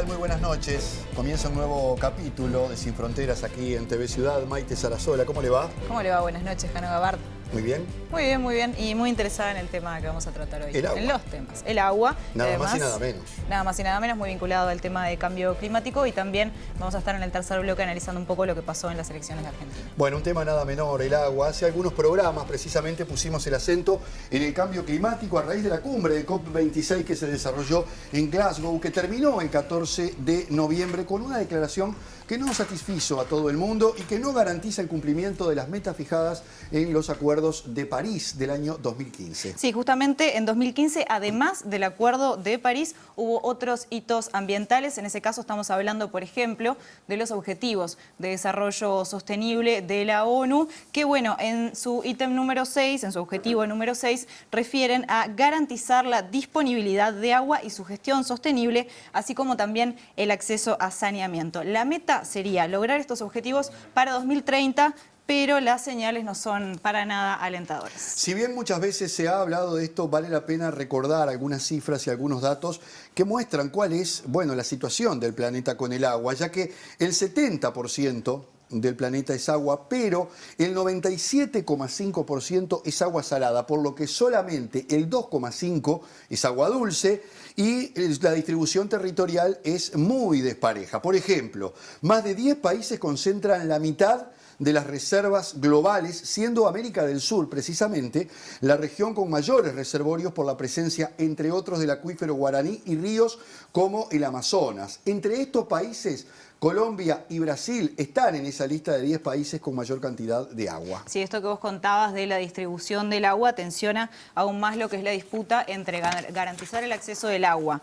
tal? Muy buenas noches. Comienza un nuevo capítulo de Sin Fronteras aquí en TV Ciudad. Maite Sarasola, ¿cómo le va? ¿Cómo le va? Buenas noches, Jano Gabart. Muy bien. Muy bien, muy bien. Y muy interesada en el tema que vamos a tratar hoy. El agua. En los temas. El agua. Nada además, más y nada menos. Nada más y nada menos, muy vinculado al tema de cambio climático. Y también vamos a estar en el tercer bloque analizando un poco lo que pasó en las elecciones de Argentina. Bueno, un tema nada menor, el agua. Hace algunos programas precisamente pusimos el acento en el cambio climático a raíz de la cumbre de COP26 que se desarrolló en Glasgow, que terminó el 14 de noviembre con una declaración que no satisfizo a todo el mundo y que no garantiza el cumplimiento de las metas fijadas en los acuerdos de París del año 2015. Sí, justamente en 2015, además del Acuerdo de París, hubo otros hitos ambientales. En ese caso estamos hablando, por ejemplo, de los Objetivos de Desarrollo Sostenible de la ONU, que bueno, en su ítem número 6, en su objetivo número 6, refieren a garantizar la disponibilidad de agua y su gestión sostenible, así como también el acceso a saneamiento. La meta sería lograr estos objetivos para 2030, pero las señales no son para nada alentadoras. Si bien muchas veces se ha hablado de esto, vale la pena recordar algunas cifras y algunos datos que muestran cuál es, bueno, la situación del planeta con el agua, ya que el 70% del planeta es agua, pero el 97,5% es agua salada, por lo que solamente el 2,5% es agua dulce y la distribución territorial es muy despareja. Por ejemplo, más de 10 países concentran la mitad de las reservas globales, siendo América del Sur precisamente la región con mayores reservorios por la presencia, entre otros, del acuífero guaraní y ríos como el Amazonas. Entre estos países, Colombia y Brasil están en esa lista de 10 países con mayor cantidad de agua. Sí, esto que vos contabas de la distribución del agua tensiona aún más lo que es la disputa entre garantizar el acceso del agua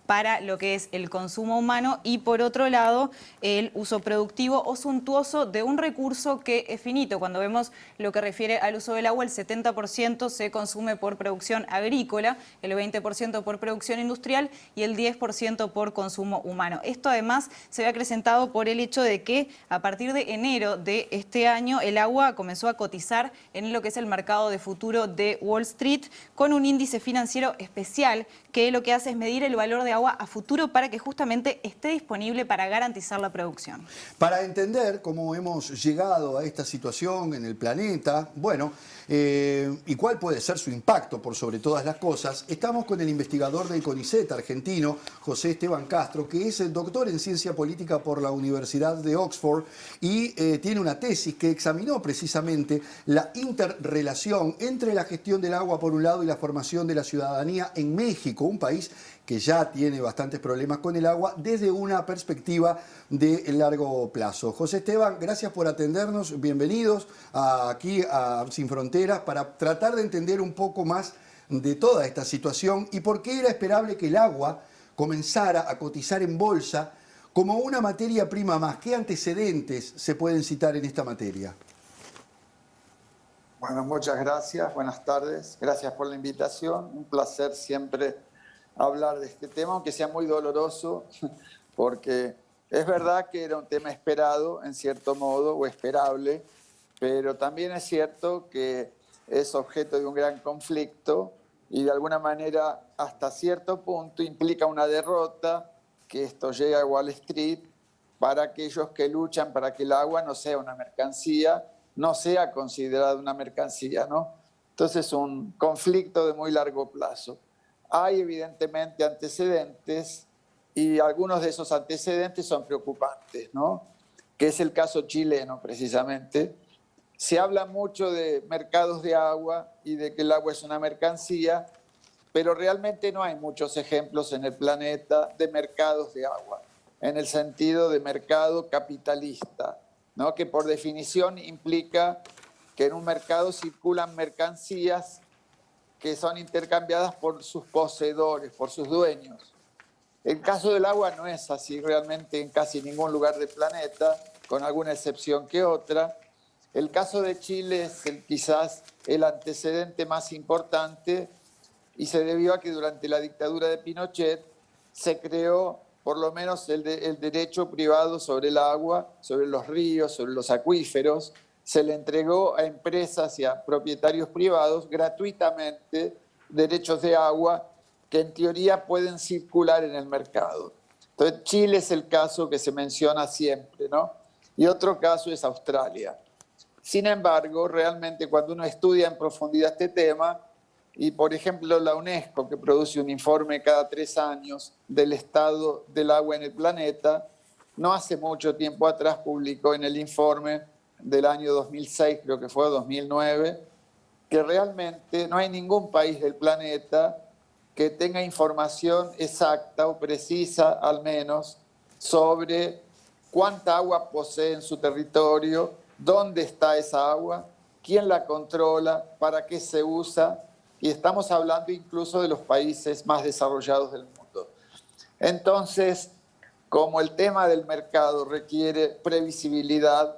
para lo que es el consumo humano y, por otro lado, el uso productivo o suntuoso de un recurso que es finito. Cuando vemos lo que refiere al uso del agua, el 70% se consume por producción agrícola, el 20% por producción industrial y el 10% por consumo humano. Esto además se ve acrecentado por el hecho de que a partir de enero de este año el agua comenzó a cotizar en lo que es el mercado de futuro de Wall Street con un índice financiero especial que lo que hace es medir el valor de agua a futuro para que justamente esté disponible para garantizar la producción. Para entender cómo hemos llegado a esta situación en el planeta, bueno, y cuál puede ser su impacto por sobre todas las cosas, estamos con el investigador del CONICET argentino, José Esteban Castro, que es el doctor en ciencia política por la Universidad de Oxford y tiene una tesis que examinó precisamente la interrelación entre la gestión del agua por un lado y la formación de la ciudadanía en México, un país que ya tiene bastantes problemas con el agua desde una perspectiva de largo plazo. José Esteban, gracias por atendernos, bienvenidos aquí a Sin Fronteras para tratar de entender un poco más de toda esta situación y por qué era esperable que el agua comenzara a cotizar en bolsa como una materia prima más. ¿Qué antecedentes se pueden citar en esta materia? Bueno, muchas gracias, buenas tardes, gracias por la invitación, un placer siempre hablar de este tema, aunque sea muy doloroso, porque es verdad que era un tema esperado, en cierto modo, o esperable, pero también es cierto que es objeto de un gran conflicto y de alguna manera, hasta cierto punto, implica una derrota, que esto llegue a Wall Street, para aquellos que luchan para que el agua no sea una mercancía, no sea considerada una mercancía, ¿no? Entonces, un conflicto de muy largo plazo. Hay evidentemente antecedentes y algunos de esos antecedentes son preocupantes, ¿no? Que es el caso chileno precisamente. Se habla mucho de mercados de agua y de que el agua es una mercancía, pero realmente no hay muchos ejemplos en el planeta de mercados de agua, en el sentido de mercado capitalista, ¿no? Que por definición implica que en un mercado circulan mercancías que son intercambiadas por sus poseedores, por sus dueños. El caso del agua no es así realmente en casi ningún lugar del planeta, con alguna excepción que otra. El caso de Chile es quizás el antecedente más importante y se debió a que durante la dictadura de Pinochet se creó por lo menos el derecho privado sobre el agua, sobre los ríos, sobre los acuíferos. Se le entregó a empresas y a propietarios privados gratuitamente derechos de agua que en teoría pueden circular en el mercado. Entonces, Chile es el caso que se menciona siempre, ¿no? Y otro caso es Australia. Sin embargo, realmente cuando uno estudia en profundidad este tema, y por ejemplo la UNESCO, que produce un informe cada 3 años del estado del agua en el planeta, no hace mucho tiempo atrás publicó en el informe del año 2006, creo que fue 2009, que realmente no hay ningún país del planeta que tenga información exacta o precisa, al menos, sobre cuánta agua posee en su territorio, dónde está esa agua, quién la controla, para qué se usa, y estamos hablando incluso de los países más desarrollados del mundo. Entonces, como el tema del mercado requiere previsibilidad,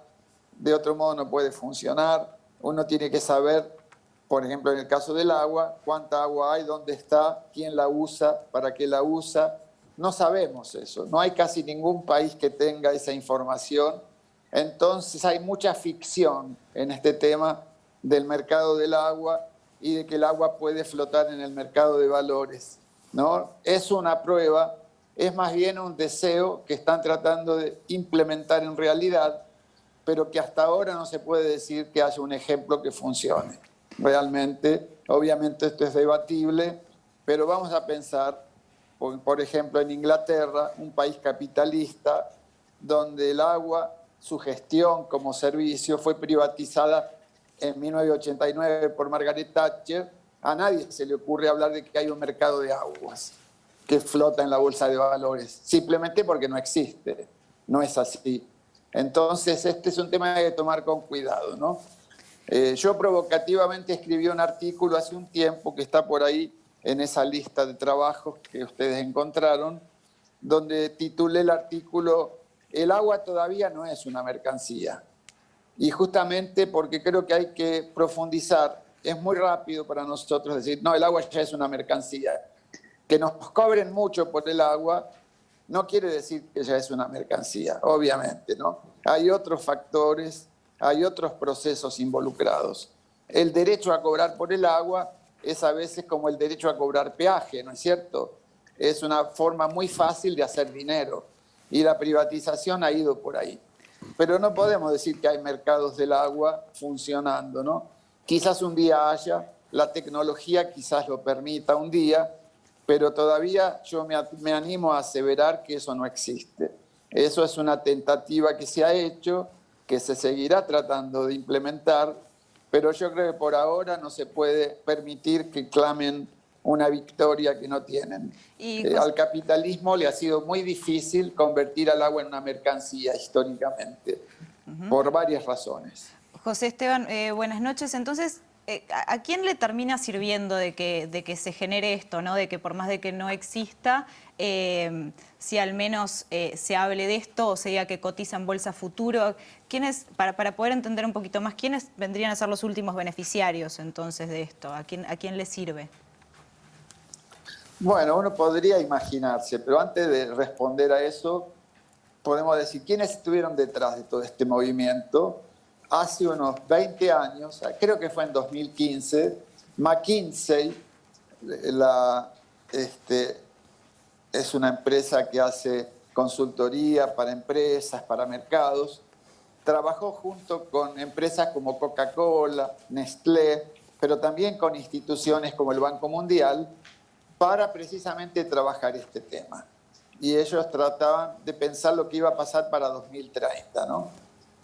de otro modo no puede funcionar, uno tiene que saber, por ejemplo, en el caso del agua, cuánta agua hay, dónde está, quién la usa, para qué la usa. No sabemos eso, no hay casi ningún país que tenga esa información. Entonces hay mucha ficción en este tema del mercado del agua y de que el agua puede flotar en el mercado de valores, ¿no? Es una prueba, es más bien un deseo que están tratando de implementar en realidad, pero que hasta ahora no se puede decir que haya un ejemplo que funcione. Realmente, obviamente esto es debatible, pero vamos a pensar, por ejemplo, en Inglaterra, un país capitalista, donde el agua, su gestión como servicio fue privatizada en 1989 por Margaret Thatcher. A nadie se le ocurre hablar de que hay un mercado de aguas que flota en la bolsa de valores, simplemente porque no existe, no es así. Entonces, este es un tema que hay que tomar con cuidado, ¿no? Yo provocativamente escribí un artículo hace un tiempo que está por ahí en esa lista de trabajos que ustedes encontraron, donde titulé el artículo "El agua todavía no es una mercancía". Y justamente porque creo que hay que profundizar, es muy rápido para nosotros decir, no, el agua ya es una mercancía. Que nos cobren mucho por el agua no quiere decir que ya es una mercancía, obviamente, ¿no? Hay otros factores, hay otros procesos involucrados. El derecho a cobrar por el agua es a veces como el derecho a cobrar peaje, ¿no es cierto? Es una forma muy fácil de hacer dinero y la privatización ha ido por ahí. Pero no podemos decir que hay mercados del agua funcionando, ¿no? Quizás un día haya, la tecnología quizás lo permita un día, pero todavía yo me animo a aseverar que eso no existe. Eso es una tentativa que se ha hecho, que se seguirá tratando de implementar, pero yo creo que por ahora no se puede permitir que clamen una victoria que no tienen. Al capitalismo le ha sido muy difícil convertir al agua en una mercancía históricamente, por varias razones. José Esteban, buenas noches. Entonces, ¿a quién le termina sirviendo de que se genere esto, ¿no? De que por más de que no exista, si al menos se hable de esto o se diga que cotiza en bolsa futuro? ¿Quiénes, para poder entender un poquito más, quiénes vendrían a ser los últimos beneficiarios entonces de esto? ¿A quién le sirve? Bueno, uno podría imaginarse, pero antes de responder a eso, podemos decir quiénes estuvieron detrás de todo este movimiento. Hace unos 20 años, creo que fue en 2015, McKinsey, es una empresa que hace consultoría para empresas, para mercados, trabajó junto con empresas como Coca-Cola, Nestlé, pero también con instituciones como el Banco Mundial, para precisamente trabajar este tema. Y ellos trataban de pensar lo que iba a pasar para 2030, ¿no?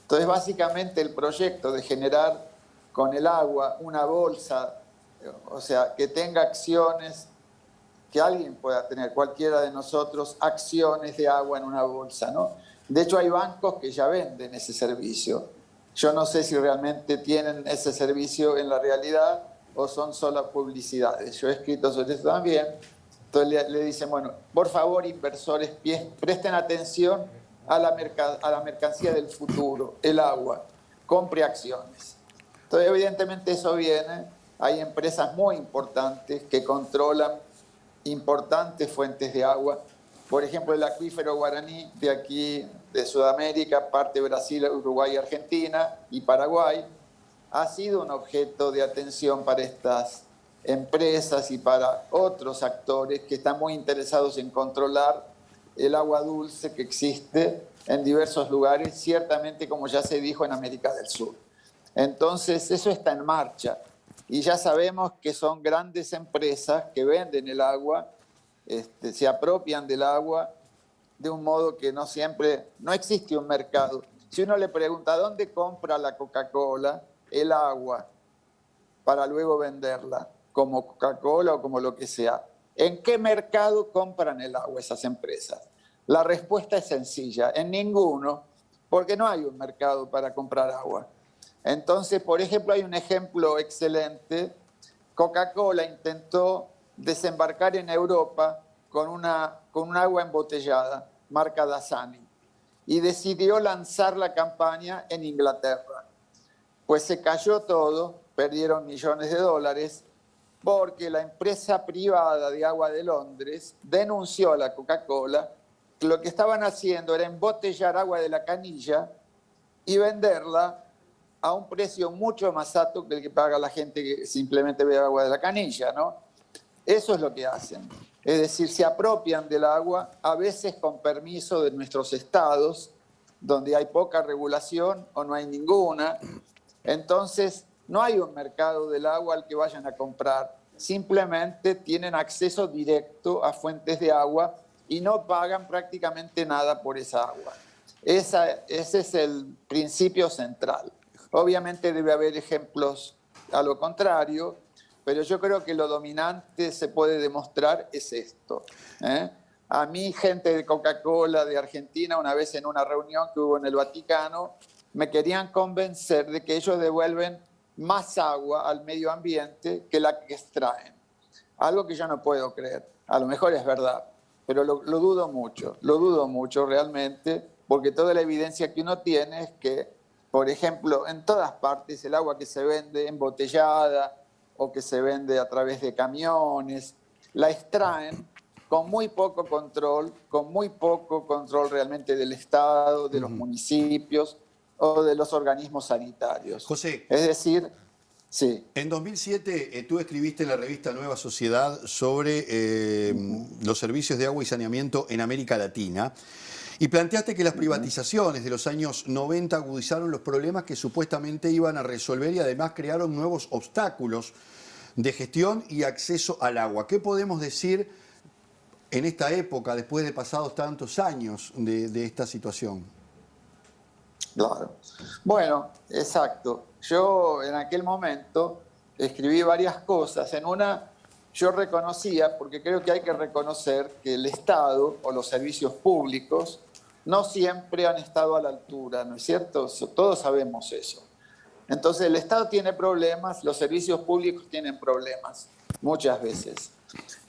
Entonces, básicamente, el proyecto de generar con el agua una bolsa, o sea, que tenga acciones, que alguien pueda tener, cualquiera de nosotros, acciones de agua en una bolsa, ¿no? De hecho, hay bancos que ya venden ese servicio. Yo no sé si realmente tienen ese servicio en la realidad o son solo publicidades. Yo he escrito sobre eso también. Entonces le dicen, bueno, por favor, inversores, presten atención a la mercancía del futuro, el agua, compre acciones. Entonces, evidentemente eso viene, hay empresas muy importantes que controlan importantes fuentes de agua. Por ejemplo, el acuífero Guaraní de aquí, de Sudamérica, parte de Brasil, Uruguay, Argentina y Paraguay, ha sido un objeto de atención para estas empresas y para otros actores que están muy interesados en controlar el agua dulce que existe en diversos lugares, ciertamente como ya se dijo en América del Sur. Entonces eso está en marcha y ya sabemos que son grandes empresas que venden el agua, se apropian del agua de un modo que no siempre, no existe un mercado. Si uno le pregunta dónde compra la Coca-Cola el agua para luego venderla, como Coca-Cola o como lo que sea, ¿en qué mercado compran el agua esas empresas? La respuesta es sencilla, en ninguno, porque no hay un mercado para comprar agua. Entonces, por ejemplo, hay un ejemplo excelente. Coca-Cola intentó desembarcar en Europa con un agua embotellada, marca Dasani, y decidió lanzar la campaña en Inglaterra. Pues se cayó todo, perdieron millones de dólares, porque la empresa privada de agua de Londres denunció a la Coca-Cola que lo que estaban haciendo era embotellar agua de la canilla y venderla a un precio mucho más alto que el que paga la gente que simplemente bebe agua de la canilla, ¿no? Eso es lo que hacen. Es decir, se apropian del agua, a veces con permiso de nuestros estados, donde hay poca regulación o no hay ninguna. Entonces, no hay un mercado del agua al que vayan a comprar. Simplemente tienen acceso directo a fuentes de agua y no pagan prácticamente nada por esa agua. Ese es el principio central. Obviamente debe haber ejemplos a lo contrario, pero yo creo que lo dominante se puede demostrar es esto. A mí, gente de Coca-Cola de Argentina, una vez en una reunión que hubo en el Vaticano, me querían convencer de que ellos devuelven más agua al medio ambiente que la que extraen. Algo que yo no puedo creer. A lo mejor es verdad, pero lo dudo mucho realmente, porque toda la evidencia que uno tiene es que, por ejemplo, en todas partes el agua que se vende embotellada o que se vende a través de camiones, la extraen con muy poco control realmente del Estado, de los municipios o de los organismos sanitarios. José. Es decir, sí. En 2007 tú escribiste en la revista Nueva Sociedad sobre los servicios de agua y saneamiento en América Latina y planteaste que las privatizaciones de los años 90 agudizaron los problemas que supuestamente iban a resolver y además crearon nuevos obstáculos de gestión y acceso al agua. ¿Qué podemos decir en esta época, después de pasados tantos años de esta situación? Claro. Bueno, exacto. Yo en aquel momento escribí varias cosas. En una yo reconocía, porque creo que hay que reconocer que el Estado o los servicios públicos no siempre han estado a la altura, ¿no es cierto? Todos sabemos eso. Entonces el Estado tiene problemas, los servicios públicos tienen problemas, muchas veces.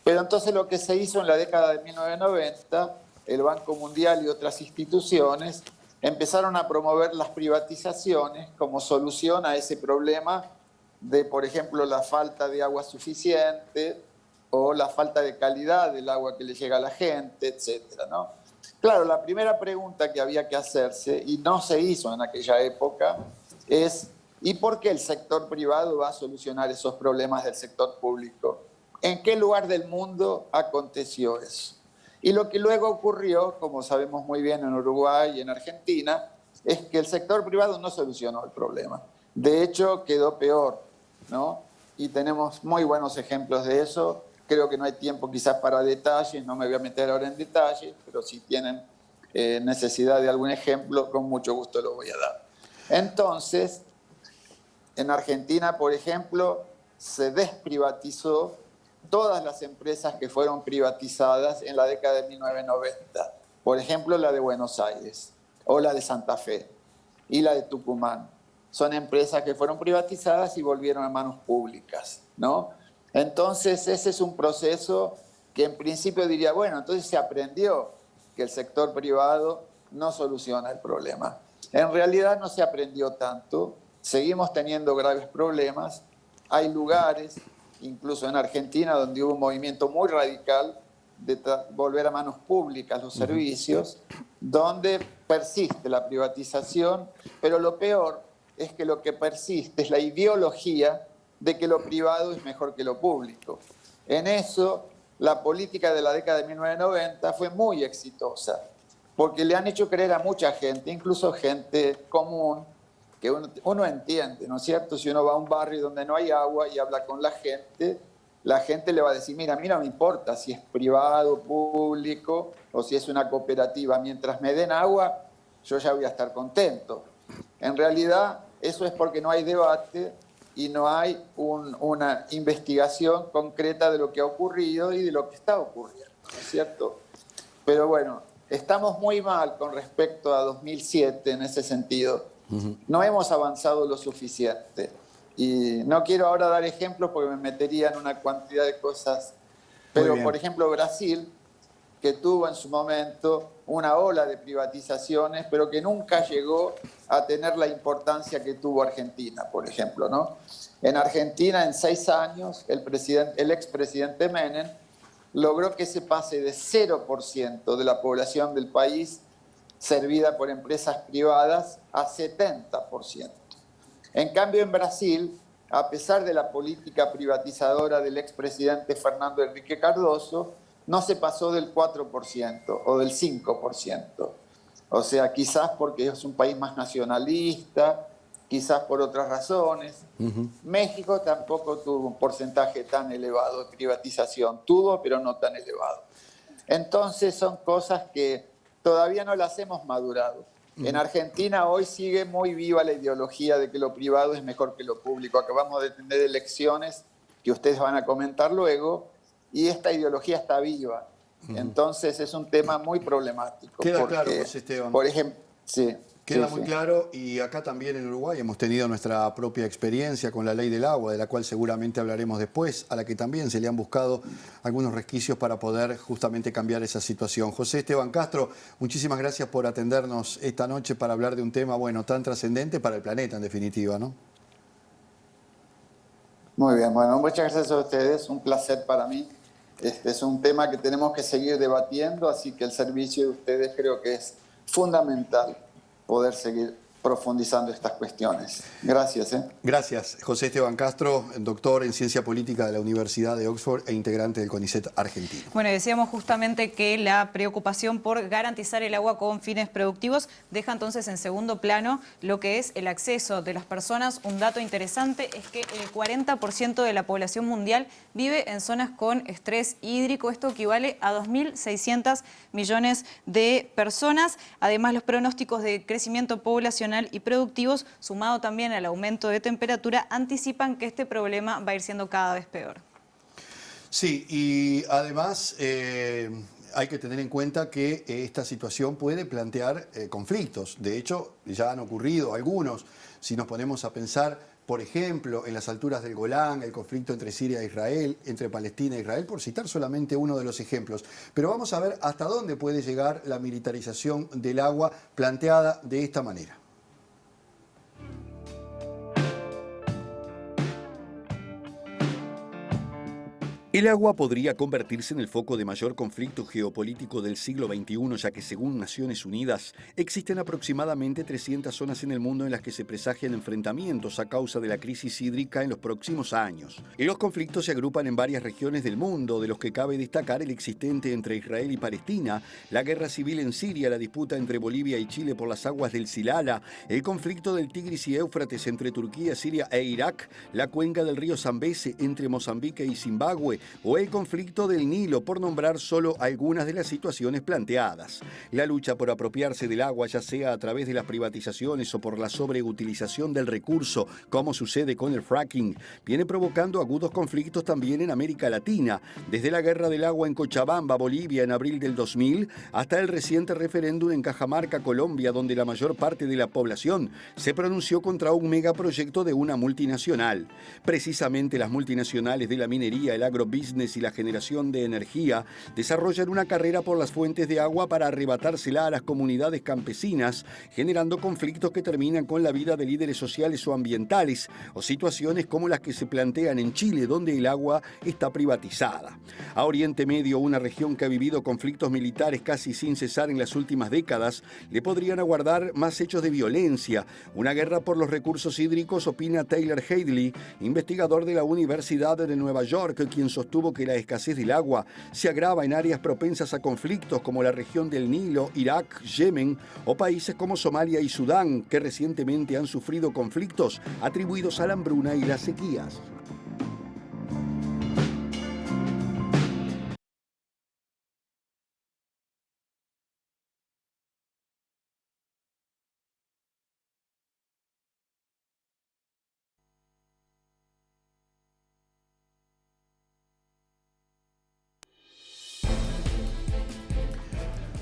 Pero entonces lo que se hizo en la década de 1990, el Banco Mundial y otras instituciones empezaron a promover las privatizaciones como solución a ese problema de, por ejemplo, la falta de agua suficiente o la falta de calidad del agua que le llega a la gente, etcétera, ¿no? Claro, la primera pregunta que había que hacerse, y no se hizo en aquella época, es ¿y por qué el sector privado va a solucionar esos problemas del sector público? ¿En qué lugar del mundo aconteció eso? Y lo que luego ocurrió, como sabemos muy bien en Uruguay y en Argentina, es que el sector privado no solucionó el problema. De hecho, quedó peor, ¿no? Y tenemos muy buenos ejemplos de eso. Creo que no hay tiempo quizás para detalles, no me voy a meter ahora en detalles, pero si tienen necesidad de algún ejemplo, con mucho gusto lo voy a dar. Entonces, en Argentina, por ejemplo, se desprivatizó todas las empresas que fueron privatizadas en la década de 1990. Por ejemplo, la de Buenos Aires, o la de Santa Fe, y la de Tucumán. Son empresas que fueron privatizadas y volvieron a manos públicas, ¿no? Entonces, ese es un proceso que en principio diría, bueno, entonces se aprendió que el sector privado no soluciona el problema. En realidad no se aprendió tanto, seguimos teniendo graves problemas. Hay lugares, incluso en Argentina, donde hubo un movimiento muy radical de volver a manos públicas los servicios, donde persiste la privatización, pero lo peor es que lo que persiste es la ideología de que lo privado es mejor que lo público. En eso la política de la década de 1990 fue muy exitosa, porque le han hecho creer a mucha gente, incluso gente común, que uno entiende, ¿no es cierto? Si uno va a un barrio donde no hay agua y habla con la gente le va a decir, mira, a mí no me importa si es privado, público o si es una cooperativa, mientras me den agua, yo ya voy a estar contento. En realidad, eso es porque no hay debate y no hay una investigación concreta de lo que ha ocurrido y de lo que está ocurriendo, ¿no es cierto? Pero bueno, estamos muy mal con respecto a 2007 en ese sentido. No hemos avanzado lo suficiente. Y no quiero ahora dar ejemplos porque me metería en una cantidad de cosas. Pero, por ejemplo, Brasil, que tuvo en su momento una ola de privatizaciones, pero que nunca llegó a tener la importancia que tuvo Argentina, por ejemplo, ¿no? En Argentina, en 6 años, el expresidente Menem logró que se pase de 0% de la población del país servida por empresas privadas a 70%. En cambio, en Brasil, a pesar de la política privatizadora del expresidente Fernando Henrique Cardoso, no se pasó del 4% o del 5%. O sea, quizás porque es un país más nacionalista, quizás por otras razones. México tampoco tuvo un porcentaje tan elevado de privatización. Tuvo, pero no tan elevado. Entonces son cosas que todavía no las hemos madurado. En Argentina hoy sigue muy viva la ideología de que lo privado es mejor que lo público. Acabamos de tener elecciones que ustedes van a comentar luego y esta ideología está viva. Entonces es un tema muy problemático. Queda claro, José Esteban. Por ejemplo, sí. Queda muy claro, y acá también en Uruguay hemos tenido nuestra propia experiencia con la ley del agua, de la cual seguramente hablaremos después, a la que también se le han buscado algunos resquicios para poder justamente cambiar esa situación. José Esteban Castro, muchísimas gracias por atendernos esta noche para hablar de un tema, bueno, tan trascendente para el planeta en definitiva, ¿no? Muy bien, bueno, muchas gracias a ustedes, un placer para mí. Este es un tema que tenemos que seguir debatiendo, así que el servicio de ustedes creo que es fundamental poder seguir profundizando estas cuestiones. Gracias. Gracias. José Esteban Castro, doctor en Ciencia Política de la Universidad de Oxford e integrante del CONICET argentino. Bueno, decíamos justamente que la preocupación por garantizar el agua con fines productivos deja entonces en segundo plano lo que es el acceso de las personas. Un dato interesante es que el 40% de la población mundial vive en zonas con estrés hídrico. Esto equivale a 2.600 millones de personas. Además, los pronósticos de crecimiento poblacional y productivos, sumado también al aumento de temperatura, anticipan que este problema va a ir siendo cada vez peor. Sí, y además hay que tener en cuenta que esta situación puede plantear conflictos. De hecho, ya han ocurrido algunos. Si nos ponemos a pensar, por ejemplo, en las alturas del Golán, el conflicto entre Siria e Israel, entre Palestina e Israel, por citar solamente uno de los ejemplos. Pero vamos a ver hasta dónde puede llegar la militarización del agua planteada de esta manera. El agua podría convertirse en el foco de mayor conflicto geopolítico del siglo XXI, ya que según Naciones Unidas existen aproximadamente 300 zonas en el mundo en las que se presagian enfrentamientos a causa de la crisis hídrica en los próximos años. Y los conflictos se agrupan en varias regiones del mundo, de los que cabe destacar el existente entre Israel y Palestina, la guerra civil en Siria, la disputa entre Bolivia y Chile por las aguas del Silala, el conflicto del Tigris y Éufrates entre Turquía, Siria e Irak, la cuenca del río Zambeze entre Mozambique y Zimbabue, o el conflicto del Nilo, por nombrar solo algunas de las situaciones planteadas. La lucha por apropiarse del agua, ya sea a través de las privatizaciones o por la sobreutilización del recurso, como sucede con el fracking, viene provocando agudos conflictos también en América Latina, desde la guerra del agua en Cochabamba, Bolivia, en abril del 2000, hasta el reciente referéndum en Cajamarca, Colombia, donde la mayor parte de la población se pronunció contra un megaproyecto de una multinacional. Precisamente las multinacionales de la minería, el agrobusiness y la generación de energía desarrollan una carrera por las fuentes de agua para arrebatársela a las comunidades campesinas, generando conflictos que terminan con la vida de líderes sociales o ambientales, o situaciones como las que se plantean en Chile, donde el agua está privatizada. A Oriente Medio, una región que ha vivido conflictos militares casi sin cesar en las últimas décadas, le podrían aguardar más hechos de violencia. Una guerra por los recursos hídricos, opina Taylor Hadley, investigador de la Universidad de Nueva York, quien sostiene sostuvo que la escasez del agua se agrava en áreas propensas a conflictos como la región del Nilo, Irak, Yemen o países como Somalia y Sudán, que recientemente han sufrido conflictos atribuidos a la hambruna y las sequías.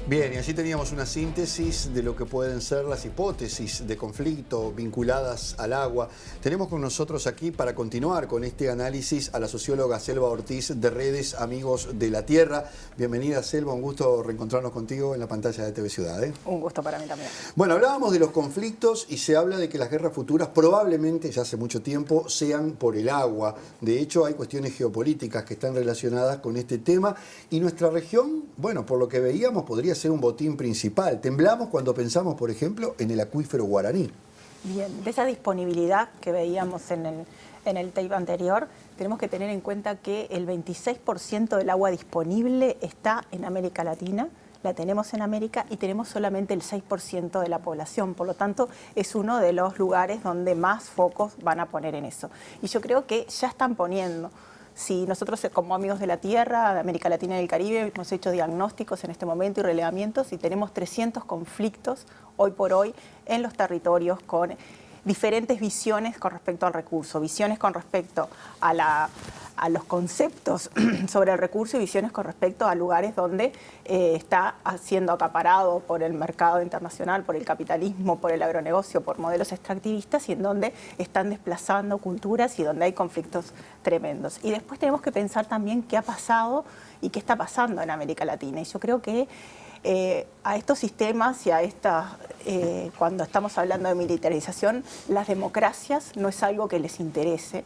Bien, y así teníamos una síntesis de lo que pueden ser las hipótesis de conflicto vinculadas al agua. Tenemos con nosotros aquí para continuar con este análisis a la socióloga Selva Ortiz de Redes Amigos de la Tierra. Bienvenida, Selva, un gusto reencontrarnos contigo en la pantalla de TV Ciudad. Un gusto para mí también. Bueno, hablábamos de los conflictos y se habla de que las guerras futuras probablemente, ya hace mucho tiempo, sean por el agua. De hecho, hay cuestiones geopolíticas que están relacionadas con este tema y nuestra región, bueno, por lo que veíamos, podría ser un botín principal. Temblamos cuando pensamos, por ejemplo, en el acuífero guaraní. Bien, de esa disponibilidad que veíamos en el tape anterior, tenemos que tener en cuenta que el 26% del agua disponible está en América Latina, la tenemos en América y tenemos solamente el 6% de la población. Por lo tanto, es uno de los lugares donde más focos van a poner en eso. Y yo creo que ya están poniendo. Si nosotros como Amigos de la Tierra, de América Latina y el Caribe, hemos hecho diagnósticos en este momento y relevamientos y tenemos 300 conflictos hoy por hoy en los territorios con diferentes visiones con respecto al recurso, visiones con respecto a los conceptos sobre el recurso y visiones con respecto a lugares donde está siendo acaparado por el mercado internacional, por el capitalismo, por el agronegocio, por modelos extractivistas y en donde están desplazando culturas y donde hay conflictos tremendos. Y después tenemos que pensar también qué ha pasado y qué está pasando en América Latina. Y yo creo que a estos sistemas y a cuando estamos hablando de militarización, las democracias no es algo que les interese.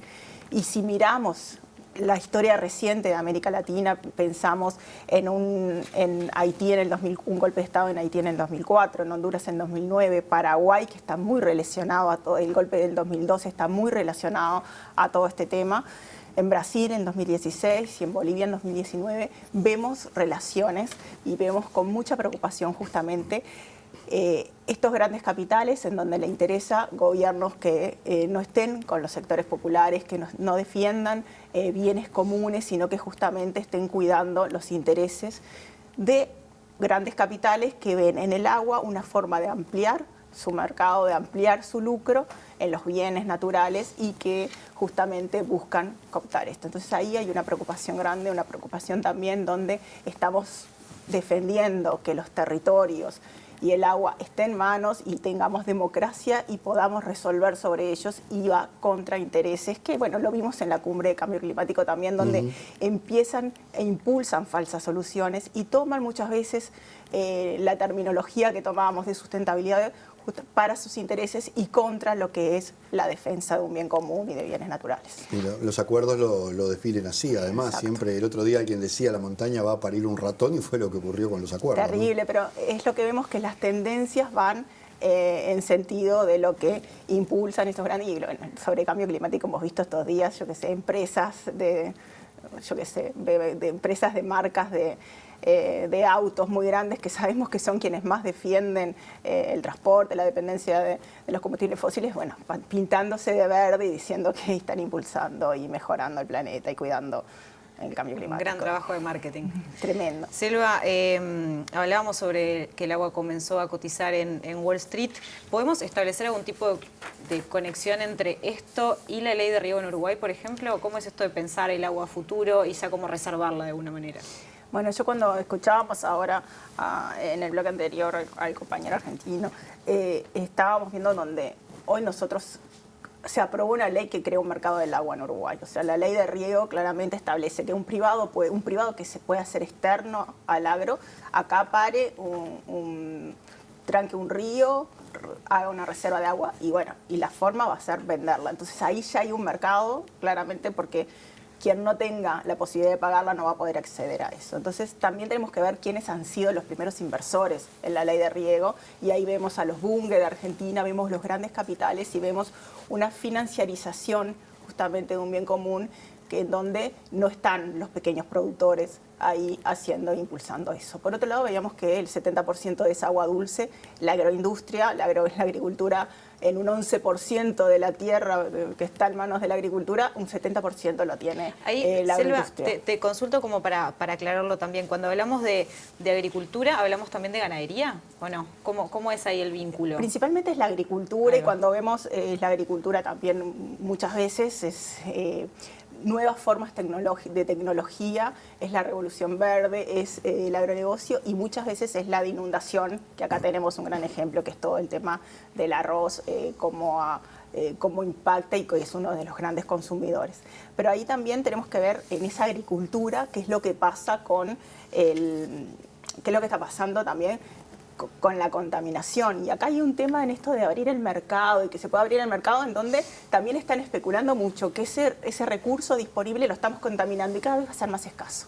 Y si miramos la historia reciente de América Latina, pensamos en Haití en el 2000, un golpe de Estado en Haití en el 2004, en Honduras en 2009, Paraguay, que está muy relacionado a todo, el golpe del 2012 está muy relacionado a todo este tema. En Brasil en 2016 y en Bolivia en 2019 vemos relaciones y vemos con mucha preocupación justamente estos grandes capitales en donde le interesa gobiernos que no estén con los sectores populares, que no defiendan bienes comunes, sino que justamente estén cuidando los intereses de grandes capitales que ven en el agua una forma de ampliar su mercado, de ampliar su lucro en los bienes naturales y que justamente buscan cooptar esto. Entonces ahí hay una preocupación grande, una preocupación también donde estamos defendiendo que los territorios y el agua esté en manos y tengamos democracia y podamos resolver sobre ellos y va contra intereses que, bueno, lo vimos en la cumbre de cambio climático también, donde empiezan e impulsan falsas soluciones y toman muchas veces la terminología que tomábamos de sustentabilidad para sus intereses y contra lo que es la defensa de un bien común y de bienes naturales. Y los acuerdos lo definen así, además. Exacto. Siempre el otro día alguien decía la montaña va a parir un ratón y fue lo que ocurrió con los acuerdos. Terrible, ¿no? Pero es lo que vemos que las tendencias van en sentido de lo que impulsan estos grandes, y sobre cambio climático hemos visto estos días, yo que sé, empresas de empresas de marcas de autos muy grandes que sabemos que son quienes más defienden el transporte, la dependencia de los combustibles fósiles, bueno, pintándose de verde y diciendo que están impulsando y mejorando el planeta y cuidando el cambio climático. Un gran trabajo de marketing. Tremendo. Selva, hablábamos sobre que el agua comenzó a cotizar en Wall Street. ¿Podemos establecer algún tipo de conexión entre esto y la ley de riego en Uruguay, por ejemplo? ¿Cómo es esto de pensar el agua a futuro y ya cómo reservarla de alguna manera? Bueno, yo cuando escuchábamos ahora en el bloque anterior al compañero argentino, estábamos viendo donde hoy nosotros se aprobó una ley que crea un mercado del agua en Uruguay. O sea, la ley de riego claramente establece que un privado que se puede hacer externo al agro, acapare tranque un río, haga una reserva de agua y bueno, y la forma va a ser venderla. Entonces ahí ya hay un mercado, claramente, porque quien no tenga la posibilidad de pagarla no va a poder acceder a eso. Entonces también tenemos que ver quiénes han sido los primeros inversores en la ley de riego y ahí vemos a los Bunge de Argentina, vemos los grandes capitales y vemos una financiarización justamente de un bien común que en donde no están los pequeños productores ahí impulsando eso. Por otro lado, veíamos que el 70% es agua dulce, la agroindustria, la agricultura, en un 11% de la tierra que está en manos de la agricultura, un 70% lo tiene ahí, la Selva, agroindustria. te consulto como para aclararlo también. Cuando hablamos de agricultura, ¿hablamos también de ganadería o no? ¿Cómo es ahí el vínculo? Principalmente es la agricultura, y cuando vemos la agricultura también muchas veces es nuevas formas de tecnología, es la revolución verde, es el agronegocio, y muchas veces es la de inundación, que acá tenemos un gran ejemplo, que es todo el tema del arroz, cómo impacta y que es uno de los grandes consumidores. Pero ahí también tenemos que ver en esa agricultura qué es lo que pasa qué es lo que está pasando también con la contaminación. Y acá hay un tema en esto de abrir el mercado, y que se pueda abrir el mercado, en donde también están especulando mucho que ese recurso disponible lo estamos contaminando y cada vez va a ser más escaso.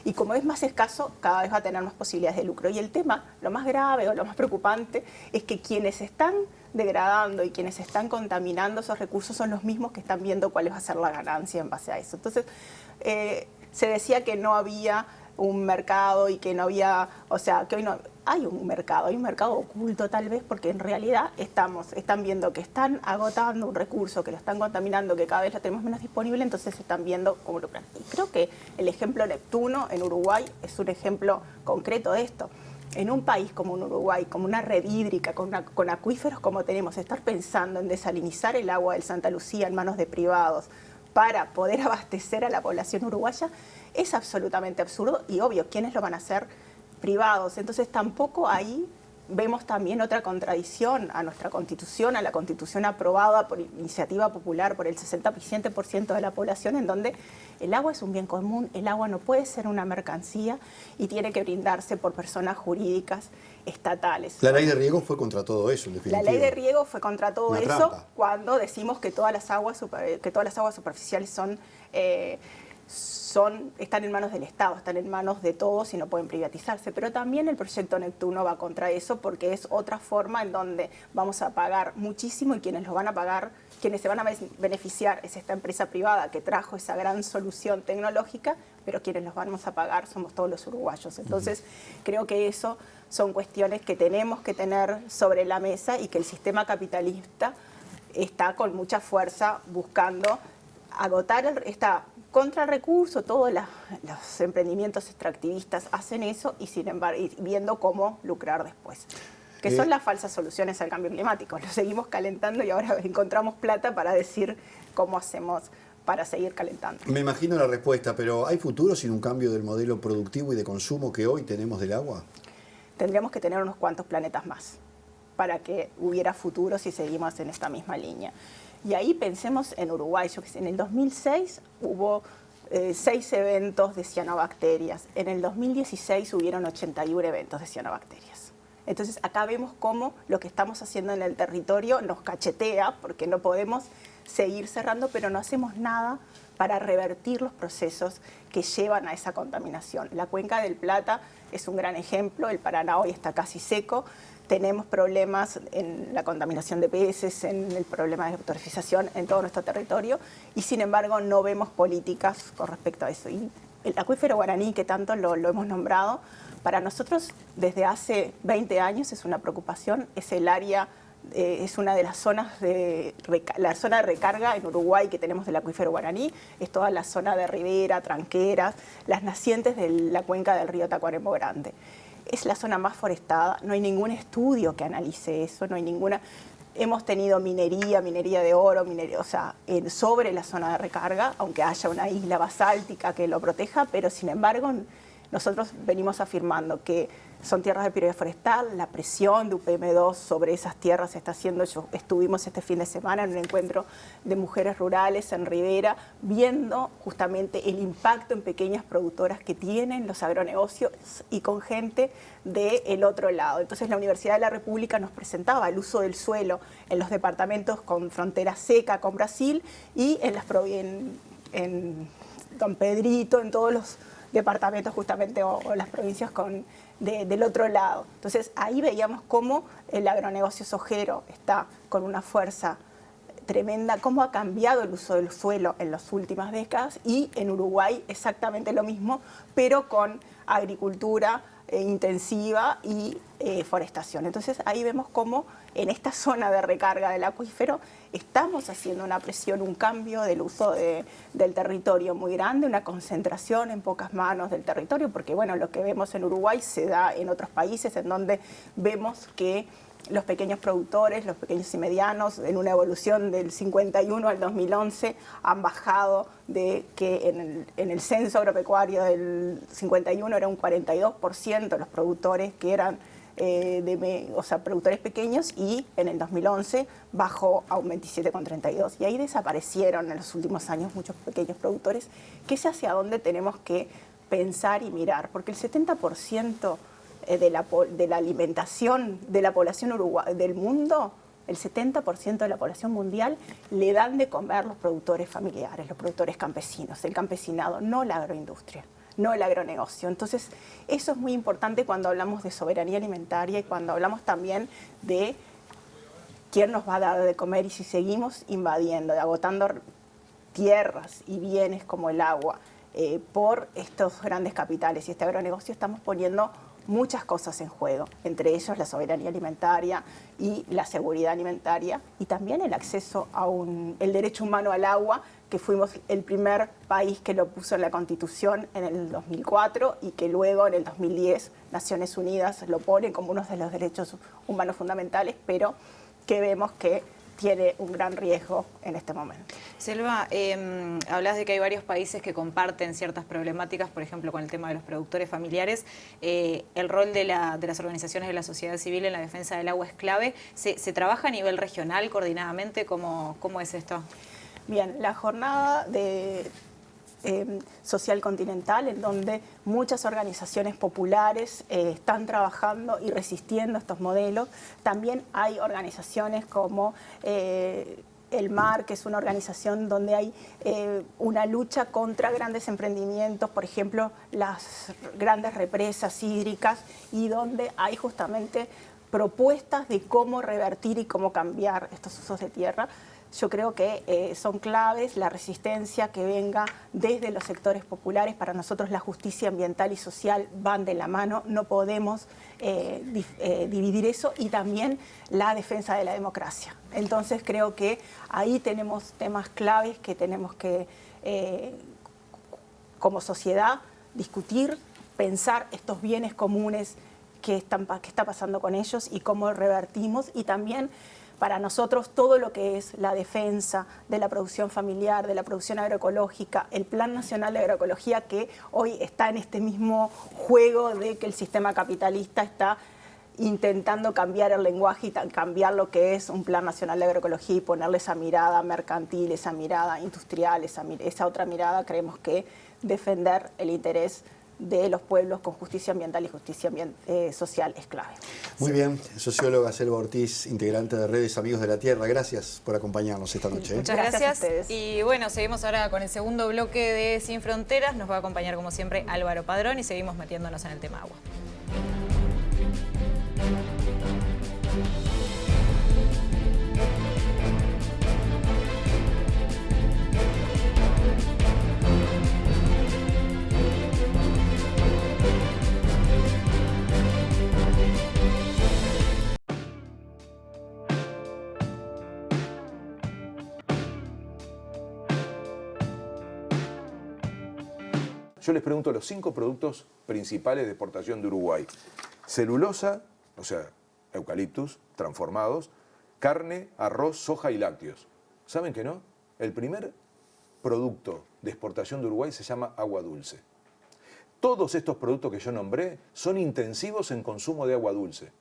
Y como es más escaso, cada vez va a tener más posibilidades de lucro. Y el tema, lo más grave o lo más preocupante, es que quienes están degradando y quienes están contaminando esos recursos son los mismos que están viendo cuál va a ser la ganancia en base a eso. Entonces, se decía que no había un mercado y que no había, o sea, que hoy no hay un mercado oculto tal vez, porque en realidad están viendo que están agotando un recurso, que lo están contaminando, que cada vez lo tenemos menos disponible, entonces están viendo cómo lucrar. Y creo que el ejemplo Neptuno en Uruguay es un ejemplo concreto de esto. En un país como en Uruguay, como una red hídrica, con acuíferos como tenemos, estar pensando en desalinizar el agua del Santa Lucía en manos de privados para poder abastecer a la población uruguaya es absolutamente absurdo, y obvio, ¿quiénes lo van a hacer? Privados. Entonces tampoco ahí vemos también otra contradicción a nuestra Constitución, a la Constitución aprobada por iniciativa popular por el 67% de la población, en donde el agua es un bien común, el agua no puede ser una mercancía y tiene que brindarse por personas jurídicas estatales. La ley de riego fue contra todo eso, en definitiva. La ley de riego fue contra todo Una eso trampa. cuando decimos que todas las aguas superficiales están en manos del Estado, están en manos de todos y no pueden privatizarse. Pero también el proyecto Neptuno va contra eso, porque es otra forma en donde vamos a pagar muchísimo, y quienes lo van a pagar, quienes se van a beneficiar es esta empresa privada que trajo esa gran solución tecnológica, pero quienes los vamos a pagar somos todos los uruguayos. Entonces, creo que eso son cuestiones que tenemos que tener sobre la mesa, y que el sistema capitalista está con mucha fuerza buscando agotar, está contra el recurso, todos los emprendimientos extractivistas hacen eso, y sin embargo, y viendo cómo lucrar después. Que son las falsas soluciones al cambio climático. Lo seguimos calentando y ahora encontramos plata para decir cómo hacemos para seguir calentando. Me imagino la respuesta, pero ¿hay futuro sin un cambio del modelo productivo y de consumo que hoy tenemos del agua? Tendríamos que tener unos cuantos planetas más para que hubiera futuro si seguimos en esta misma línea. Y ahí pensemos en Uruguay. En el 2006 hubo 6 eventos de cianobacterias. En el 2016 hubieron 81 eventos de cianobacterias. Entonces acá vemos cómo lo que estamos haciendo en el territorio nos cachetea, porque no podemos seguir cerrando, pero no hacemos nada para revertir los procesos que llevan a esa contaminación. La Cuenca del Plata es un gran ejemplo, el Paraná hoy está casi seco. Tenemos problemas en la contaminación de peces, en el problema de eutrofización en todo nuestro territorio, y sin embargo no vemos políticas con respecto a eso. Y el acuífero guaraní, que tanto lo hemos nombrado, para nosotros desde hace 20 años es una preocupación. Es el área, es una de las zonas la zona de recarga en Uruguay que tenemos del acuífero guaraní, es toda la zona de Ribera, Tranqueras, las nacientes de la cuenca del río Tacuarembó Grande. Es la zona más forestada, no hay ningún estudio que analice eso, no hay ninguna. Hemos tenido minería de oro, sobre la zona de recarga, aunque haya una isla basáltica que lo proteja, pero sin embargo nosotros venimos afirmando que son tierras de prioridad forestal, la presión de UPM2 sobre esas tierras se está haciendo. Estuvimos este fin de semana en un encuentro de mujeres rurales en Ribera, viendo justamente el impacto en pequeñas productoras que tienen los agronegocios y con gente del otro lado. Entonces la Universidad de la República nos presentaba el uso del suelo en los departamentos con frontera seca con Brasil y en Don Pedrito, en todos los departamentos justamente o las provincias del otro lado. Entonces ahí veíamos cómo el agronegocio sojero está con una fuerza tremenda, cómo ha cambiado el uso del suelo en las últimas décadas, y en Uruguay exactamente lo mismo, pero con agricultura intensiva y forestación. Entonces ahí vemos cómo en esta zona de recarga del acuífero estamos haciendo una presión, un cambio del uso del territorio muy grande, una concentración en pocas manos del territorio, porque bueno, lo que vemos en Uruguay se da en otros países en donde vemos que los pequeños productores, los pequeños y medianos, en una evolución del 51 al 2011, han bajado de que en el censo agropecuario del 51 era un 42% los productores que eran productores pequeños, y en el 2011 bajó a un 27,32%. Y ahí desaparecieron en los últimos años muchos pequeños productores, que es hacia donde tenemos que pensar y mirar, porque el 70% de la alimentación de la población del mundo, el 70% de la población mundial le dan de comer los productores familiares, los productores campesinos, el campesinado, no la agroindustria, no el agronegocio. Entonces, eso es muy importante cuando hablamos de soberanía alimentaria y cuando hablamos también de quién nos va a dar de comer, y si seguimos invadiendo, agotando tierras y bienes como el agua por estos grandes capitales y este agronegocio, estamos poniendo muchas cosas en juego, entre ellos la soberanía alimentaria y la seguridad alimentaria, y también el acceso a el derecho humano al agua, que fuimos el primer país que lo puso en la Constitución en el 2004 y que luego en el 2010 Naciones Unidas lo pone como uno de los derechos humanos fundamentales, pero que vemos que tiene un gran riesgo en este momento. Selva, hablas de que hay varios países que comparten ciertas problemáticas, por ejemplo, con el tema de los productores familiares. El rol de las organizaciones de la sociedad civil en la defensa del agua es clave. ¿Se trabaja a nivel regional coordinadamente? ¿Cómo es esto? Bien, la jornada social continental, en donde muchas organizaciones populares están trabajando y resistiendo estos modelos. También hay organizaciones como el MAR, que es una organización donde hay una lucha contra grandes emprendimientos, por ejemplo, las grandes represas hídricas, y donde hay justamente propuestas de cómo revertir y cómo cambiar estos usos de tierra. Yo creo que son claves la resistencia que venga desde los sectores populares. Para nosotros la justicia ambiental y social van de la mano, no podemos dividir eso, y también la defensa de la democracia. Entonces creo que ahí tenemos temas claves que tenemos que, como sociedad, discutir, pensar estos bienes comunes qué está pasando con ellos y cómo revertimos, y también para nosotros todo lo que es la defensa de la producción familiar, de la producción agroecológica, el Plan Nacional de Agroecología, que hoy está en este mismo juego de que el sistema capitalista está intentando cambiar el lenguaje y cambiar lo que es un Plan Nacional de Agroecología y ponerle esa mirada mercantil, esa mirada industrial, esa otra mirada. Creemos que defender el interés de los pueblos con justicia ambiental y justicia social es clave. Muy bien, socióloga Selva Ortiz, integrante de Redes Amigos de la Tierra, gracias por acompañarnos esta noche. Muchas gracias. A ustedes. Y bueno, seguimos ahora con el segundo bloque de Sin Fronteras. Nos va a acompañar como siempre Álvaro Padrón y seguimos metiéndonos en el tema agua. Yo les pregunto los 5 productos principales de exportación de Uruguay. Celulosa, o sea, eucaliptus, transformados, carne, arroz, soja y lácteos. ¿Saben que no? El primer producto de exportación de Uruguay se llama agua dulce. Todos estos productos que yo nombré son intensivos en consumo de agua dulce.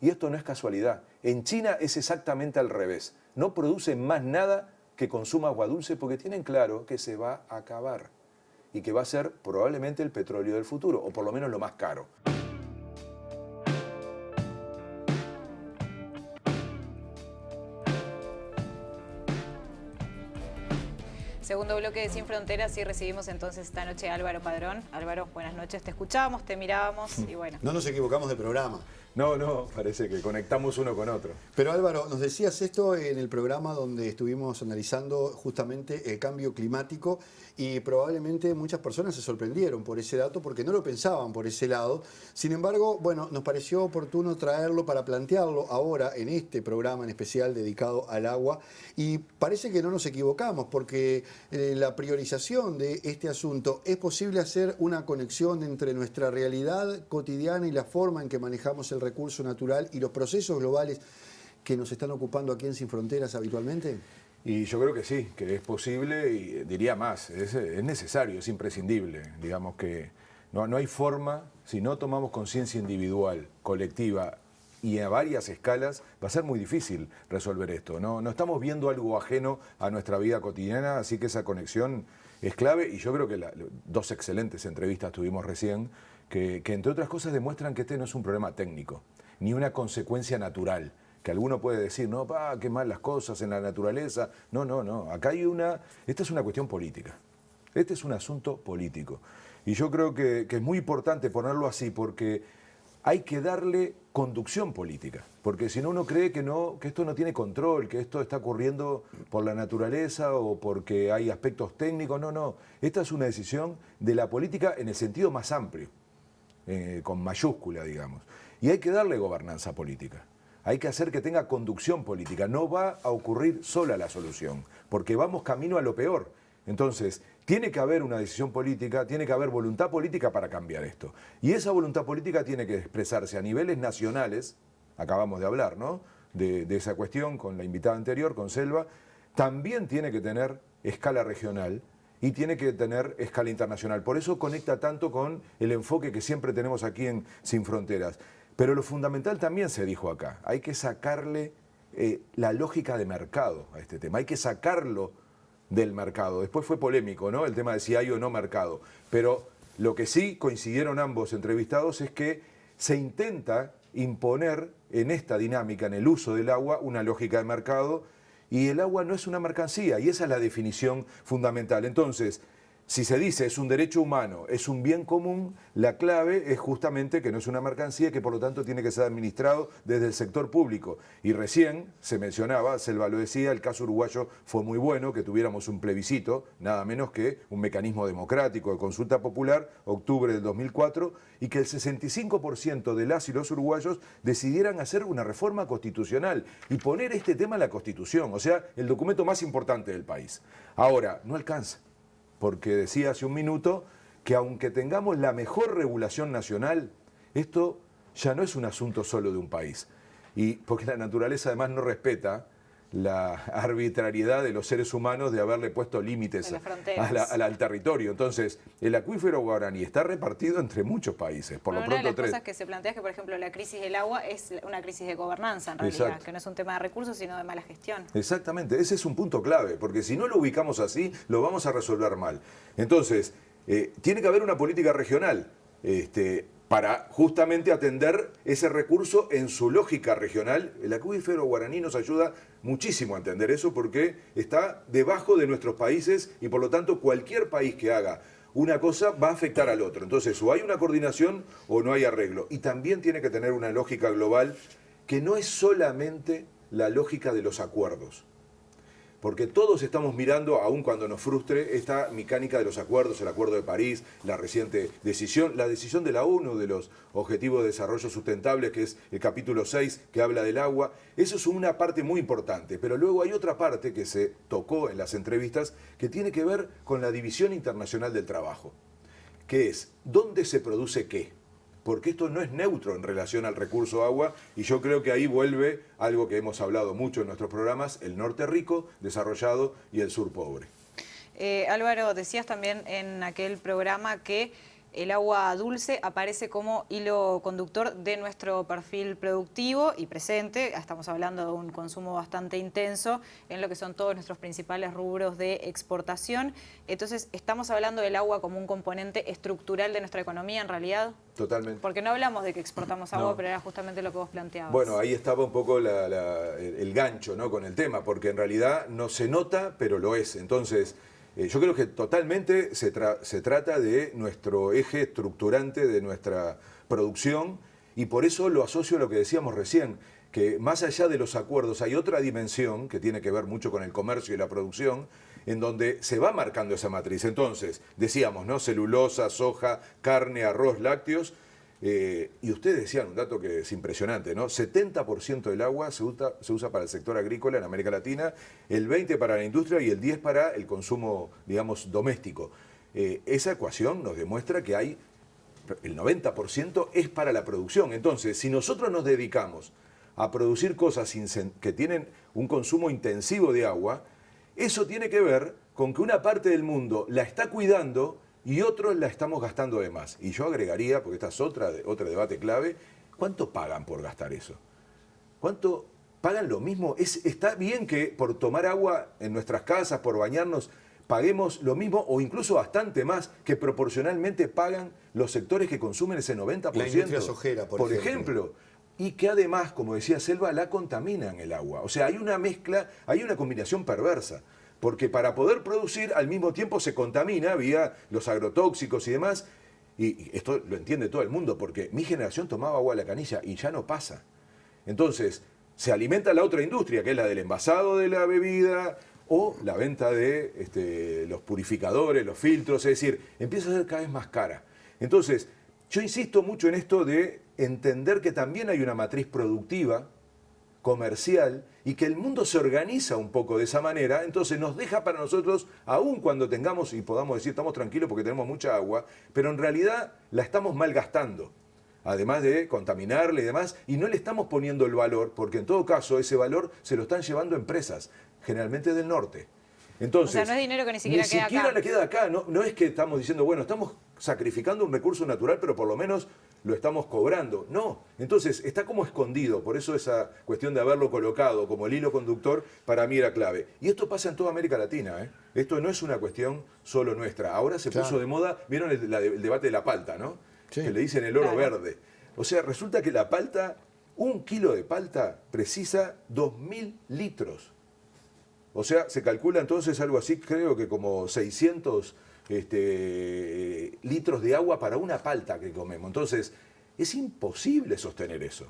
Y esto no es casualidad. En China es exactamente al revés. No producen más nada que consuma agua dulce porque tienen claro que se va a acabar y que va a ser probablemente el petróleo del futuro, o por lo menos lo más caro. Segundo bloque de Sin Fronteras, y recibimos entonces esta noche a Álvaro Padrón. Álvaro, buenas noches, te escuchábamos, te mirábamos y bueno. No nos equivocamos de programa. No, parece que conectamos uno con otro. Pero Álvaro, nos decías esto en el programa donde estuvimos analizando justamente el cambio climático y probablemente muchas personas se sorprendieron por ese dato porque no lo pensaban por ese lado. Sin embargo, bueno, nos pareció oportuno traerlo para plantearlo ahora en este programa en especial dedicado al agua y parece que no nos equivocamos porque la priorización de este asunto es posible hacer una conexión entre nuestra realidad cotidiana y la forma en que manejamos el recurso natural y los procesos globales que nos están ocupando aquí en Sin Fronteras habitualmente? Y yo creo que sí, que es posible y diría más, es necesario, es imprescindible. Digamos que no hay forma, si no tomamos conciencia individual, colectiva y a varias escalas, va a ser muy difícil resolver esto. No estamos viendo algo ajeno a nuestra vida cotidiana, así que esa conexión es clave y yo creo que dos excelentes entrevistas tuvimos recién que entre otras cosas demuestran que este no es un problema técnico, ni una consecuencia natural. Que alguno puede decir, no, qué mal las cosas en la naturaleza. No. Acá esta es una cuestión política. Este es un asunto político. Y yo creo que es muy importante ponerlo así porque hay que darle conducción política. Porque si no, uno cree que esto no tiene control, que esto está ocurriendo por la naturaleza o porque hay aspectos técnicos. No. Esta es una decisión de la política en el sentido más amplio, con mayúscula, digamos. Y hay que darle gobernanza política. Hay que hacer que tenga conducción política. No va a ocurrir sola la solución, porque vamos camino a lo peor. Entonces, tiene que haber una decisión política, tiene que haber voluntad política para cambiar esto. Y esa voluntad política tiene que expresarse a niveles nacionales, acabamos de hablar, ¿no?, de esa cuestión con la invitada anterior, con Selva, también tiene que tener escala regional y tiene que tener escala internacional. Por eso conecta tanto con el enfoque que siempre tenemos aquí en Sin Fronteras. Pero lo fundamental también se dijo acá, hay que sacarle la lógica de mercado a este tema, hay que sacarlo del mercado. Después fue polémico, ¿no?, el tema de si hay o no mercado, pero lo que sí coincidieron ambos entrevistados es que se intenta imponer en esta dinámica, en el uso del agua, una lógica de mercado y el agua no es una mercancía y esa es la definición fundamental. Entonces, si se dice es un derecho humano, es un bien común, la clave es justamente que no es una mercancía y que por lo tanto tiene que ser administrado desde el sector público. Y recién se mencionaba, Selva lo decía, el caso uruguayo fue muy bueno, que tuviéramos un plebiscito, nada menos que un mecanismo democrático de consulta popular, octubre del 2004, y que el 65% de las y los uruguayos decidieran hacer una reforma constitucional y poner este tema en la Constitución, o sea, el documento más importante del país. Ahora, no alcanza. Porque decía hace un minuto que aunque tengamos la mejor regulación nacional, esto ya no es un asunto solo de un país. Y porque la naturaleza además no respeta la arbitrariedad de los seres humanos de haberle puesto límites al territorio. Entonces, el acuífero guaraní está repartido entre muchos países, por lo pronto una de las tres. cosas que se plantea es que, por ejemplo, la crisis del agua es una crisis de gobernanza, en realidad, Exacto. que no es un tema de recursos, sino de mala gestión. Exactamente, ese es un punto clave, porque si no lo ubicamos así, lo vamos a resolver mal. Entonces, tiene que haber una política regional, para justamente atender ese recurso en su lógica regional. El acuífero guaraní nos ayuda muchísimo a entender eso porque está debajo de nuestros países y por lo tanto cualquier país que haga una cosa va a afectar al otro. Entonces o hay una coordinación o no hay arreglo. Y también tiene que tener una lógica global que no es solamente la lógica de los acuerdos. Porque todos estamos mirando, aun cuando nos frustre, esta mecánica de los acuerdos, el Acuerdo de París, la reciente decisión, la decisión de la ONU de los Objetivos de Desarrollo Sustentable, que es el capítulo 6, que habla del agua. Eso es una parte muy importante, pero luego hay otra parte que se tocó en las entrevistas, que tiene que ver con la División Internacional del Trabajo, que es, ¿dónde se produce qué? Porque esto no es neutro en relación al recurso agua y yo creo que ahí vuelve algo que hemos hablado mucho en nuestros programas, el norte rico, desarrollado y el sur pobre. Álvaro, decías también en aquel programa que el agua dulce aparece como hilo conductor de nuestro perfil productivo y presente. Estamos hablando de un consumo bastante intenso en lo que son todos nuestros principales rubros de exportación. Entonces, ¿estamos hablando del agua como un componente estructural de nuestra economía en realidad? Totalmente. Porque no hablamos de que exportamos agua, No. pero era justamente lo que vos planteabas. Bueno, ahí estaba un poco el gancho, ¿no?, con el tema, porque en realidad no se nota, pero lo es. Entonces, yo creo que totalmente se trata de nuestro eje estructurante de nuestra producción Y por eso lo asocio a lo que decíamos recién, que más allá de los acuerdos hay otra dimensión que tiene que ver mucho con el comercio y la producción, en donde se va marcando esa matriz. Entonces, decíamos, ¿no? Celulosa, soja, carne, arroz, lácteos. Y ustedes decían un dato que es impresionante, ¿no? 70% del agua se usa para el sector agrícola en América Latina, el 20% para la industria y el 10% para el consumo, digamos, doméstico. Esa ecuación nos demuestra que hay el 90% es para la producción. Entonces, si nosotros nos dedicamos a producir cosas que tienen un consumo intensivo de agua, eso tiene que ver con que una parte del mundo la está cuidando y otros la estamos gastando de más. Y yo agregaría, porque esta es otro debate clave, ¿cuánto pagan por gastar eso? ¿Cuánto pagan lo mismo? ¿Está bien que por tomar agua en nuestras casas, por bañarnos, paguemos lo mismo o incluso bastante más que proporcionalmente pagan los sectores que consumen ese 90%? La industria sojera, por ejemplo. Y que además, como decía Selva, la contaminan el agua. O sea, hay una mezcla, hay una combinación perversa. Porque para poder producir, al mismo tiempo se contamina vía los agrotóxicos y demás. Y esto lo entiende todo el mundo, porque mi generación tomaba agua de la canilla y ya no pasa. Entonces, se alimenta la otra industria, que es la del envasado de la bebida o la venta de los purificadores, los filtros. Es decir, empieza a ser cada vez más cara. Entonces, yo insisto mucho en esto de entender que también hay una matriz productiva, comercial, y que el mundo se organiza un poco de esa manera, entonces nos deja para nosotros, aun cuando tengamos y podamos decir estamos tranquilos porque tenemos mucha agua, pero en realidad la estamos malgastando, además de contaminarla y demás, y no le estamos poniendo el valor, porque en todo caso ese valor se lo están llevando empresas, generalmente del norte. Entonces, o sea, no es dinero que ni siquiera queda acá. le queda acá. No es que estamos diciendo, bueno, estamos sacrificando un recurso natural, pero por lo menos lo estamos cobrando. No. Entonces, está como escondido. Por eso esa cuestión de haberlo colocado como el hilo conductor, para mí era clave. Y esto pasa en toda América Latina, ¿eh? Esto no es una cuestión solo nuestra. Ahora se puso de moda, ¿vieron el debate de la palta, no? Sí. Que le dicen el oro verde. O sea, resulta que la palta, 1 kilo de palta precisa 2.000 litros. O sea, se calcula entonces algo así, creo que como 600 litros de agua para una palta que comemos. Entonces, es imposible sostener eso.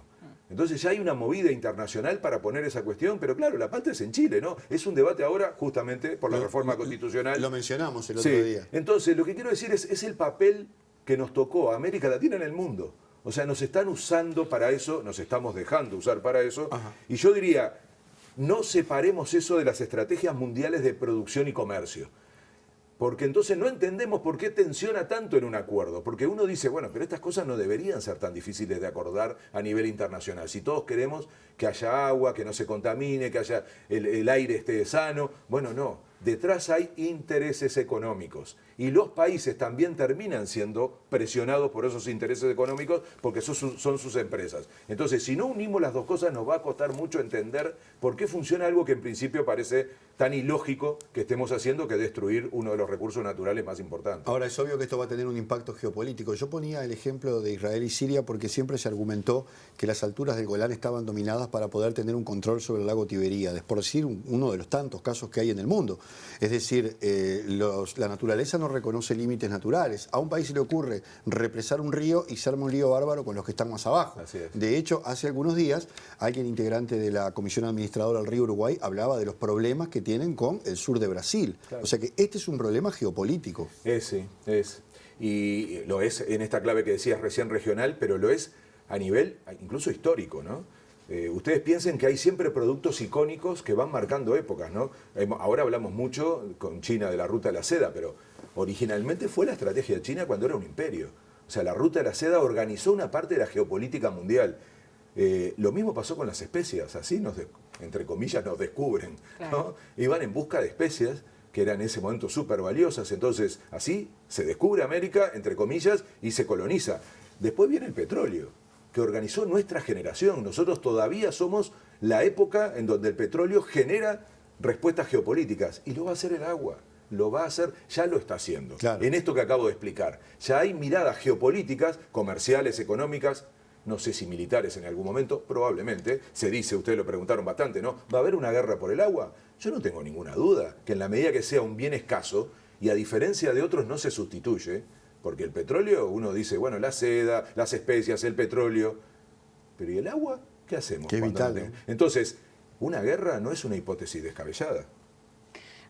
Entonces ya hay una movida internacional para poner esa cuestión, pero claro, la palta es en Chile, ¿no? Es un debate ahora justamente por la reforma constitucional. Lo mencionamos el otro día. Entonces, lo que quiero decir es el papel que nos tocó a América Latina en el mundo. O sea, nos están usando para eso, nos estamos dejando usar para eso. Ajá. Y yo diría, no separemos eso de las estrategias mundiales de producción y comercio. Porque entonces no entendemos por qué tensiona tanto en un acuerdo. Porque uno dice, bueno, pero estas cosas no deberían ser tan difíciles de acordar a nivel internacional. Si todos queremos que haya agua, que no se contamine, que haya el aire esté sano. Bueno, no. Detrás hay intereses económicos. Y los países también terminan siendo presionados por esos intereses económicos porque son sus empresas. Entonces, si no unimos las dos cosas, nos va a costar mucho entender por qué funciona algo que en principio parece tan ilógico que estemos haciendo que destruir uno de los recursos naturales más importantes. Ahora, es obvio que esto va a tener un impacto geopolítico. Yo ponía el ejemplo de Israel y Siria porque siempre se argumentó que las alturas del Golán estaban dominadas para poder tener un control sobre el lago Tiberíades, por decir uno de los tantos casos que hay en el mundo. Es decir, la naturaleza no reconoce límites naturales. A un país se le ocurre represar un río y se arma un lío bárbaro con los que están más abajo. Así es. De hecho, hace algunos días, alguien integrante de la Comisión Administradora del Río Uruguay hablaba de los problemas que tienen con el sur de Brasil. Claro. O sea que este es un problema geopolítico. Sí, es. Y lo es en esta clave que decías recién regional, pero lo es a nivel incluso histórico, ¿no? Ustedes piensen que hay siempre productos icónicos que van marcando épocas, ¿no? Ahora hablamos mucho con China de la ruta de la seda, pero originalmente fue la estrategia de China cuando era un imperio. O sea, la ruta de la seda organizó una parte de la geopolítica mundial. Lo mismo pasó con las especias, así entre comillas nos descubren, claro, ¿no? Iban en busca de especias que eran en ese momento súper valiosas, entonces así se descubre América, entre comillas, y se coloniza. Después viene el petróleo, que organizó nuestra generación. Nosotros todavía somos la época en donde el petróleo genera respuestas geopolíticas, y lo va a hacer el agua. Lo va a hacer, ya lo está haciendo. Claro. En esto que acabo de explicar. Ya hay miradas geopolíticas, comerciales, económicas, no sé si militares en algún momento, probablemente. Se dice, ustedes lo preguntaron bastante, ¿no? ¿Va a haber una guerra por el agua? Yo no tengo ninguna duda que en la medida que sea un bien escaso, y a diferencia de otros no se sustituye, porque el petróleo, uno dice, bueno, la seda, las especias, el petróleo, Pero ¿y el agua? ¿Qué hacemos? Qué cuando vital, no ¿no? tenemos? Entonces, una guerra no es una hipótesis descabellada.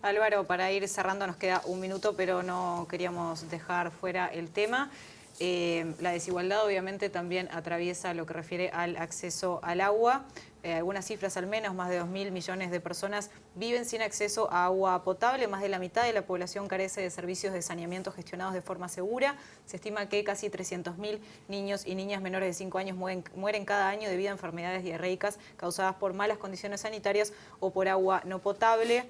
Álvaro, para ir cerrando nos queda un minuto, pero no queríamos dejar fuera el tema. La desigualdad obviamente también atraviesa lo que refiere al acceso al agua. Algunas cifras al menos, más de 2.000 millones de personas viven sin acceso a agua potable. Más de la mitad de la población carece de servicios de saneamiento gestionados de forma segura. Se estima que casi 300.000 niños y niñas menores de 5 años mueren cada año debido a enfermedades diarreicas causadas por malas condiciones sanitarias o por agua no potable.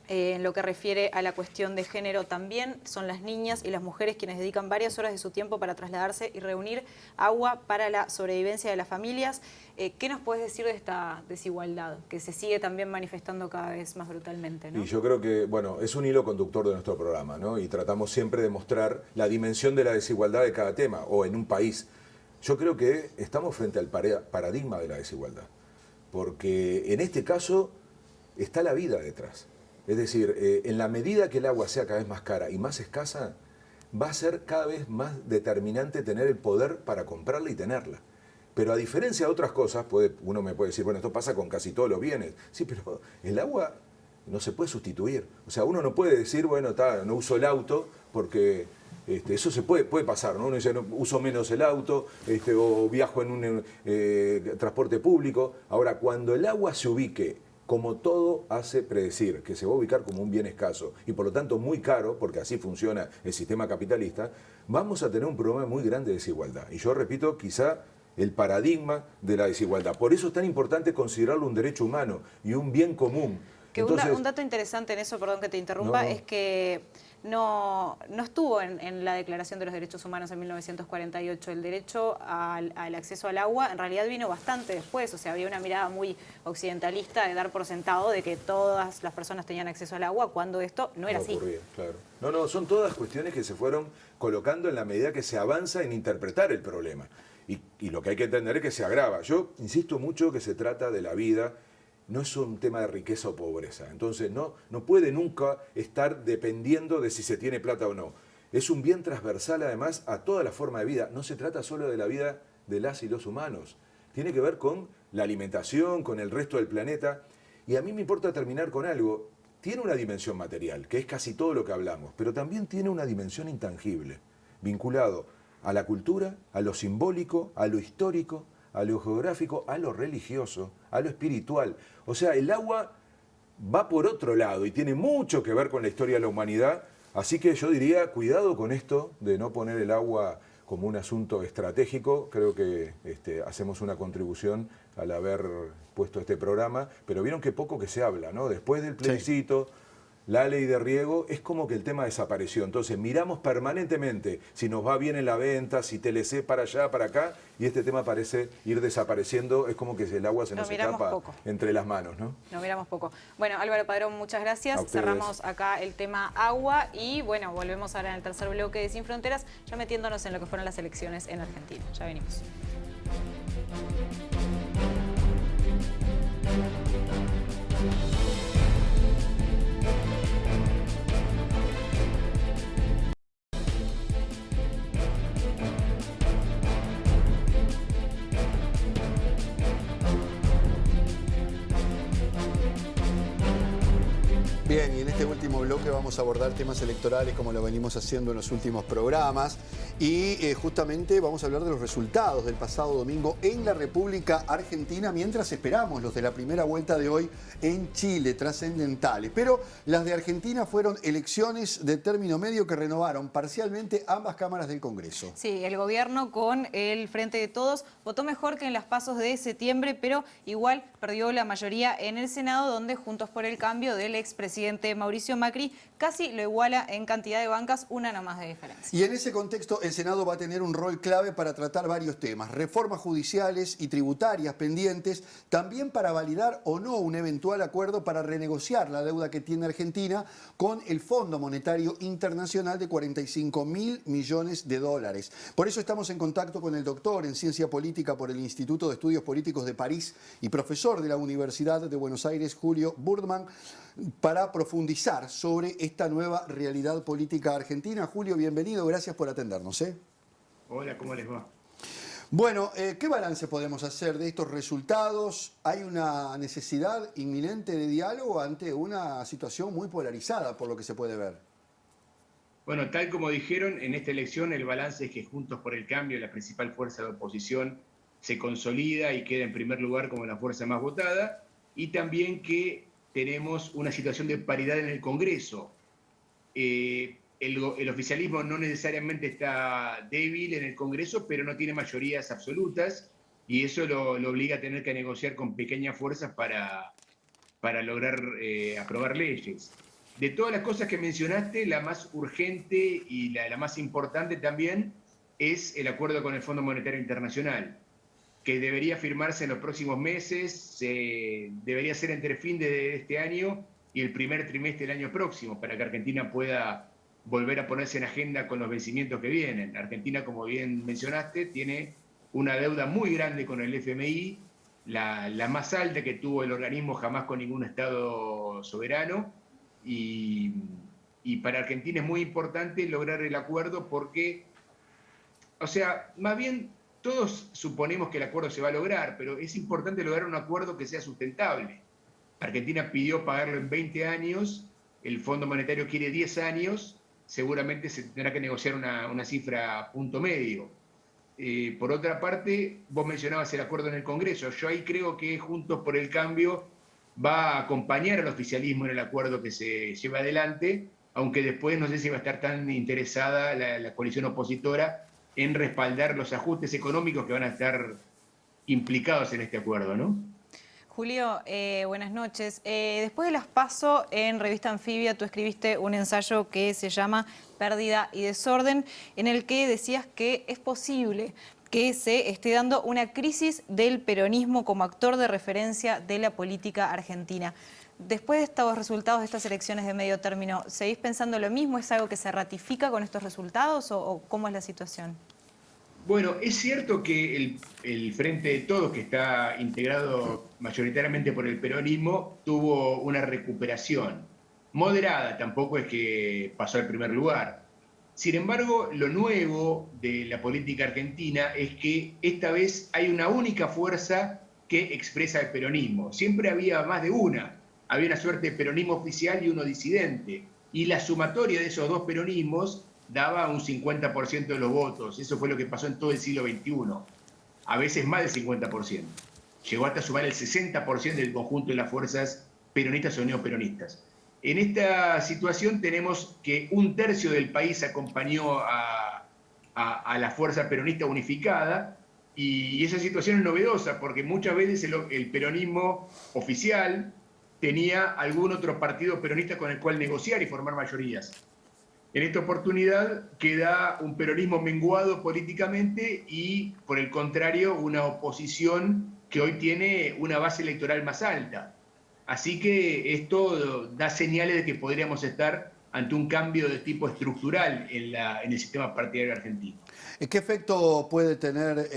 En lo que refiere a la cuestión de género también, son las niñas y las mujeres quienes dedican varias horas de su tiempo para trasladarse y reunir agua para la sobrevivencia de las familias. ¿Qué nos puedes decir de esta desigualdad que se sigue también manifestando cada vez más brutalmente, ¿no? Y yo creo que, bueno, es un hilo conductor de nuestro programa, ¿no? Y tratamos siempre de mostrar la dimensión de la desigualdad de cada tema o en un país. Yo creo que estamos frente al paradigma de la desigualdad, porque en este caso está la vida detrás. Es decir, en la medida que el agua sea cada vez más cara y más escasa, va a ser cada vez más determinante tener el poder para comprarla y tenerla. Pero a diferencia de otras cosas, uno me puede decir, bueno, esto pasa con casi todos los bienes. Sí, pero el agua no se puede sustituir. O sea, uno no puede decir, bueno, no uso el auto porque eso puede pasar, ¿no? Uno dice, no, uso menos el auto o viajo en un transporte público. Ahora, cuando el agua se ubique, como todo hace predecir que se va a ubicar como un bien escaso y por lo tanto muy caro, porque así funciona el sistema capitalista, vamos a tener un problema muy grande de desigualdad. Y yo repito, quizá el paradigma de la desigualdad. Por eso es tan importante considerarlo un derecho humano y un bien común. Que Entonces, un dato interesante en eso, perdón que te interrumpa, No. es que no estuvo en la Declaración de los Derechos Humanos en 1948. El derecho al acceso al agua en realidad vino bastante después. O sea, había una mirada muy occidentalista de dar por sentado de que todas las personas tenían acceso al agua cuando esto no era así. ocurría, claro. No, son todas cuestiones que se fueron colocando en la medida que se avanza en interpretar el problema. Y lo que hay que entender es que se agrava. Yo insisto mucho que se trata de la vida. No es un tema de riqueza o pobreza. Entonces no puede nunca estar dependiendo de si se tiene plata o no. Es un bien transversal además a toda la forma de vida. No se trata solo de la vida de las y los humanos. Tiene que ver con la alimentación, con el resto del planeta. Y a mí me importa terminar con algo. Tiene una dimensión material, que es casi todo lo que hablamos, pero también tiene una dimensión intangible, vinculado a la cultura, a lo simbólico, a lo histórico, a lo geográfico, a lo religioso, a lo espiritual. O sea, el agua va por otro lado y tiene mucho que ver con la historia de la humanidad. Así que yo diría, cuidado con esto de no poner el agua como un asunto estratégico. Creo que hacemos una contribución al haber puesto este programa, pero vieron que poco que se habla, ¿no? Después del plebiscito, la ley de riego, es como que el tema desapareció. Entonces miramos permanentemente si nos va bien en la venta, si TLC para allá, para acá, y este tema parece ir desapareciendo. Es como que el agua se nos escapa entre las manos, ¿no? Lo miramos poco. Bueno, Álvaro Padrón, muchas gracias. Cerramos acá el tema agua y bueno, volvemos ahora en el tercer bloque de Sin Fronteras, ya metiéndonos en lo que fueron las elecciones en Argentina. Ya venimos. Bien, y en este último bloque vamos a abordar temas electorales como lo venimos haciendo en los últimos programas y justamente vamos a hablar de los resultados del pasado domingo en la República Argentina mientras esperamos los de la primera vuelta de hoy en Chile, trascendentales. Pero las de Argentina fueron elecciones de término medio que renovaron parcialmente ambas cámaras del Congreso. Sí, el gobierno con el Frente de Todos votó mejor que en las PASOs de septiembre, pero igual perdió la mayoría en el Senado, donde Juntos por el Cambio del expresidente Mauricio Macri casi lo iguala en cantidad de bancas, una nomás de diferencia. Y en ese contexto el Senado va a tener un rol clave para tratar varios temas, reformas judiciales y tributarias pendientes, también para validar o no un eventual acuerdo para renegociar la deuda que tiene Argentina con el Fondo Monetario Internacional de 45.000 millones de dólares. Por eso estamos en contacto con el doctor en Ciencia Política por el Instituto de Estudios Políticos de París y profesor de la Universidad de Buenos Aires, Julio Burdman, para profundizar sobre esta nueva realidad política argentina. Julio, bienvenido, gracias por atendernos. Hola, ¿cómo les va? Bueno, ¿qué balance podemos hacer de estos resultados? ¿Hay una necesidad inminente de diálogo ante una situación muy polarizada, por lo que se puede ver? Bueno, tal como dijeron, en esta elección el balance es que Juntos por el Cambio, la principal fuerza de oposición, se consolida y queda en primer lugar como la fuerza más votada, y también que tenemos una situación de paridad en el Congreso. El oficialismo no necesariamente está débil en el Congreso, pero no tiene mayorías absolutas, y eso lo obliga a tener que negociar con pequeñas fuerzas para lograr aprobar leyes. De todas las cosas que mencionaste, la más urgente y la más importante también es el acuerdo con el Fondo Monetario Internacional, que debería firmarse en los próximos meses, debería ser entre fin de este año y el primer trimestre del año próximo, para que Argentina pueda volver a ponerse en agenda con los vencimientos que vienen. Argentina, como bien mencionaste, tiene una deuda muy grande con el FMI, la más alta que tuvo el organismo jamás con ningún Estado soberano, y para Argentina es muy importante lograr el acuerdo porque, o sea, más bien todos suponemos que el acuerdo se va a lograr, pero es importante lograr un acuerdo que sea sustentable. Argentina pidió pagarlo en 20 años, el Fondo Monetario quiere 10 años, seguramente se tendrá que negociar una cifra punto medio. Por otra parte, vos mencionabas el acuerdo en el Congreso. Yo ahí creo que Juntos por el Cambio va a acompañar al oficialismo en el acuerdo que se lleva adelante, aunque después no sé si va a estar tan interesada la coalición opositora en respaldar los ajustes económicos que van a estar implicados en este acuerdo, ¿no? Julio, buenas noches. Después de las PASO, en Revista Anfibia, tú escribiste un ensayo que se llama Pérdida y Desorden, en el que decías que es posible que se esté dando una crisis del peronismo como actor de referencia de la política argentina. Después de estos resultados de estas elecciones de medio término, ¿seguís pensando lo mismo? ¿Es algo que se ratifica con estos resultados o cómo es la situación? Bueno, es cierto que el Frente de Todos, que está integrado mayoritariamente por el peronismo, tuvo una recuperación moderada, tampoco es que pasó al primer lugar. Sin embargo, lo nuevo de la política argentina es que esta vez hay una única fuerza que expresa el peronismo. Siempre había más de una. Había una suerte de peronismo oficial y uno disidente. Y la sumatoria de esos dos peronismos daba un 50% de los votos. Eso fue lo que pasó en todo el siglo XXI. A veces más del 50%. Llegó hasta sumar el 60% del conjunto de las fuerzas peronistas o neoperonistas. En esta situación tenemos que un tercio del país acompañó a la fuerza peronista unificada, y esa situación es novedosa porque muchas veces el peronismo oficial tenía algún otro partido peronista con el cual negociar y formar mayorías. En esta oportunidad queda un peronismo menguado políticamente y, por el contrario, una oposición que hoy tiene una base electoral más alta. Así que esto da señales de que podríamos estar ante un cambio de tipo estructural en el sistema partidario argentino. ¿Qué efecto puede tener,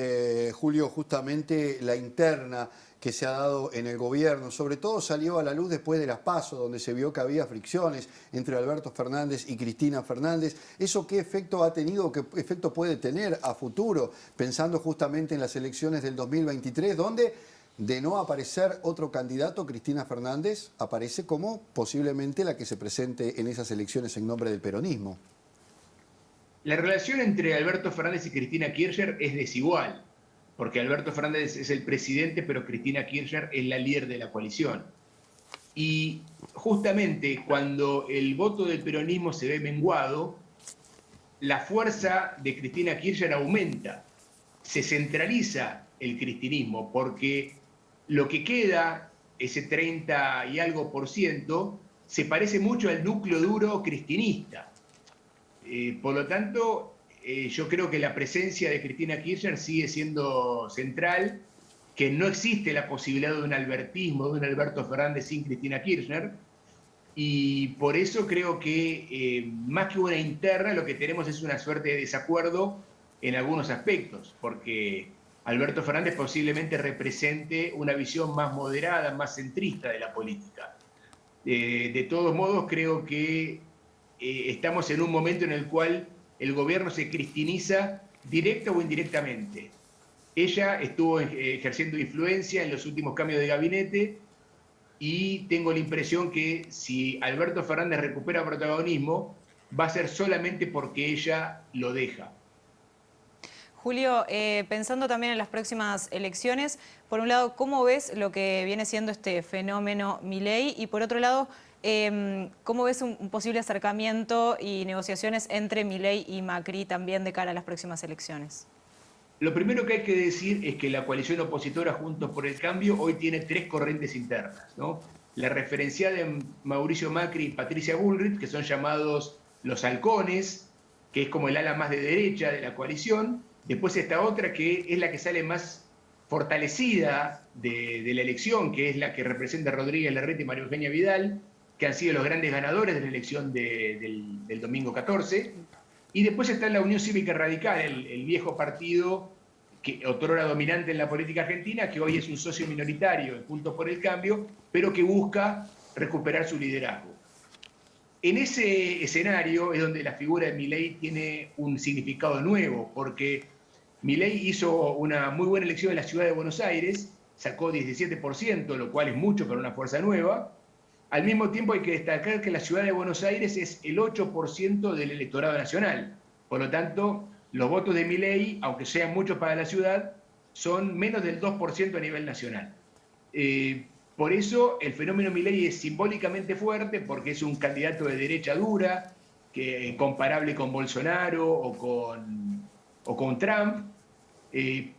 Julio, justamente la interna que se ha dado en el gobierno? Sobre todo salió a la luz después de las PASO, donde se vio que había fricciones entre Alberto Fernández y Cristina Fernández. ¿Eso qué efecto ha tenido, qué efecto puede tener a futuro, pensando justamente en las elecciones del 2023, donde, de no aparecer otro candidato, Cristina Fernández aparece como posiblemente la que se presente en esas elecciones en nombre del peronismo? La relación entre Alberto Fernández y Cristina Kirchner es desigual, porque Alberto Fernández es el presidente, pero Cristina Kirchner es la líder de la coalición. Y justamente cuando el voto del peronismo se ve menguado, la fuerza de Cristina Kirchner aumenta, se centraliza el cristinismo, porque lo que queda, ese 30 y algo %, se parece mucho al núcleo duro cristinista. Por lo tanto, yo creo que la presencia de Cristina Kirchner sigue siendo central, que no existe la posibilidad de un albertismo, de un Alberto Fernández sin Cristina Kirchner, y por eso creo que más que una interna, lo que tenemos es una suerte de desacuerdo en algunos aspectos, porque Alberto Fernández posiblemente represente una visión más moderada, más centrista de la política. De todos modos, creo que estamos en un momento en el cual el gobierno se cristiniza directa o indirectamente. ella estuvo ejerciendo influencia en los últimos cambios de gabinete y tengo la impresión que si Alberto Fernández recupera protagonismo, va a ser solamente porque ella lo deja. Julio, pensando también en las próximas elecciones, por un lado, ¿cómo ves lo que viene siendo este fenómeno Milei? Y por otro lado, ¿cómo ves un posible acercamiento y negociaciones entre Milei y Macri también de cara a las próximas elecciones? Lo primero que hay que decir es que la coalición opositora Juntos por el Cambio hoy tiene 3 corrientes internas, ¿no? La referenciada de Mauricio Macri y Patricia Bullrich, que son llamados los halcones, que es como el ala más de derecha de la coalición. Después está otra que es la que sale más fortalecida de la elección, que es la que representa a Rodríguez Larreta y María Eugenia Vidal, que han sido los grandes ganadores de la elección del domingo 14. Y después está la Unión Cívica Radical, el viejo partido que otrora dominante en la política argentina, que hoy es un socio minoritario en Juntos por el Cambio, pero que busca recuperar su liderazgo. En ese escenario es donde la figura de Milei tiene un significado nuevo, porque Milei hizo una muy buena elección en la ciudad de Buenos Aires, sacó 17%, lo cual es mucho para una fuerza nueva. Al mismo tiempo hay que destacar que la ciudad de Buenos Aires es el 8% del electorado nacional. Por lo tanto, los votos de Milei, aunque sean muchos para la ciudad, son menos del 2% a nivel nacional. Por eso el fenómeno Milei es simbólicamente fuerte, porque es un candidato de derecha dura, que comparable con Bolsonaro o con Trump,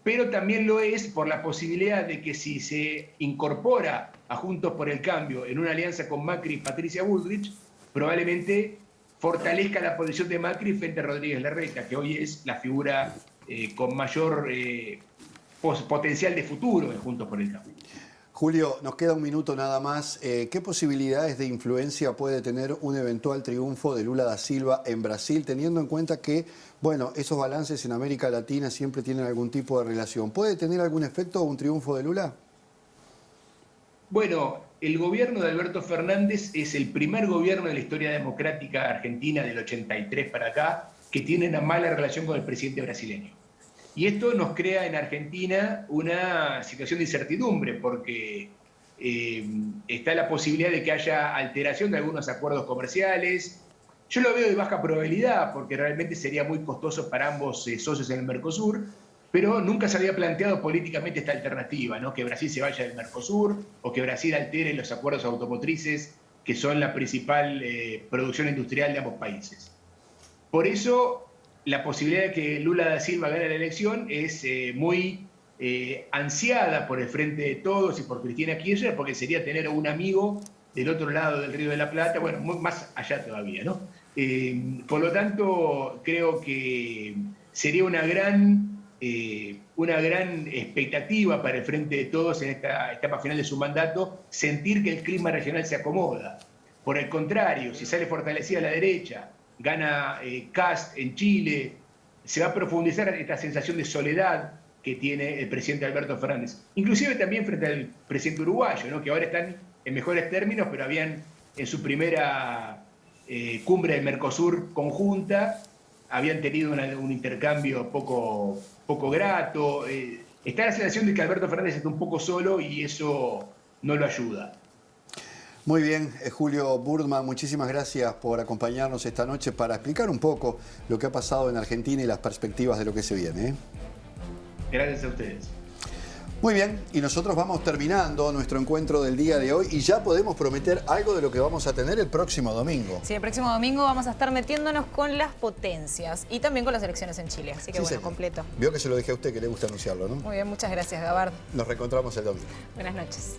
pero también lo es por la posibilidad de que si se incorpora a Juntos por el Cambio en una alianza con Macri y Patricia Bullrich, probablemente fortalezca la posición de Macri frente a Rodríguez Larreta, que hoy es la figura con mayor potencial de futuro en Juntos por el Cambio. Julio, nos queda un minuto nada más. ¿Qué posibilidades de influencia puede tener un eventual triunfo de Lula da Silva en Brasil, teniendo en cuenta que, bueno, esos balances en América Latina siempre tienen algún tipo de relación? ¿Puede tener algún efecto un triunfo de Lula? Bueno, el gobierno de Alberto Fernández es el primer gobierno de la historia democrática argentina del 83 para acá que tiene una mala relación con el presidente brasileño. Y esto nos crea en Argentina una situación de incertidumbre, porque está la posibilidad de que haya alteración de algunos acuerdos comerciales. Yo lo veo de baja probabilidad, porque realmente sería muy costoso para ambos socios en el Mercosur, pero nunca se había planteado políticamente esta alternativa, ¿no? Que Brasil se vaya del Mercosur o que Brasil altere los acuerdos automotrices, que son la principal producción industrial de ambos países. Por eso, la posibilidad de que Lula da Silva gane la elección es muy ansiada por el Frente de Todos y por Cristina Kirchner, porque sería tener un amigo del otro lado del Río de la Plata, bueno, más allá todavía, ¿no? Por lo tanto, creo que sería una gran expectativa para el Frente de Todos en esta etapa final de su mandato, sentir que el clima regional se acomoda. Por el contrario, si sale fortalecida la derecha, gana Kast en Chile, se va a profundizar esta sensación de soledad que tiene el presidente Alberto Fernández. Inclusive también frente al presidente uruguayo, ¿no? Que ahora están en mejores términos, pero habían en su primera cumbre del Mercosur conjunta, habían tenido un intercambio poco grato. Está la sensación de que Alberto Fernández está un poco solo y eso no lo ayuda. Muy bien, Julio Burdman, muchísimas gracias por acompañarnos esta noche para explicar un poco lo que ha pasado en Argentina y las perspectivas de lo que se viene. Gracias a ustedes. Muy bien, y nosotros vamos terminando nuestro encuentro del día de hoy y ya podemos prometer algo de lo que vamos a tener el próximo domingo. Sí, el próximo domingo vamos a estar metiéndonos con las potencias y también con las elecciones en Chile, así que sí, bueno, completo. Vio que se lo dije a usted, que le gusta anunciarlo, ¿no? Muy bien, muchas gracias, Gabard. Nos reencontramos el domingo. Buenas noches.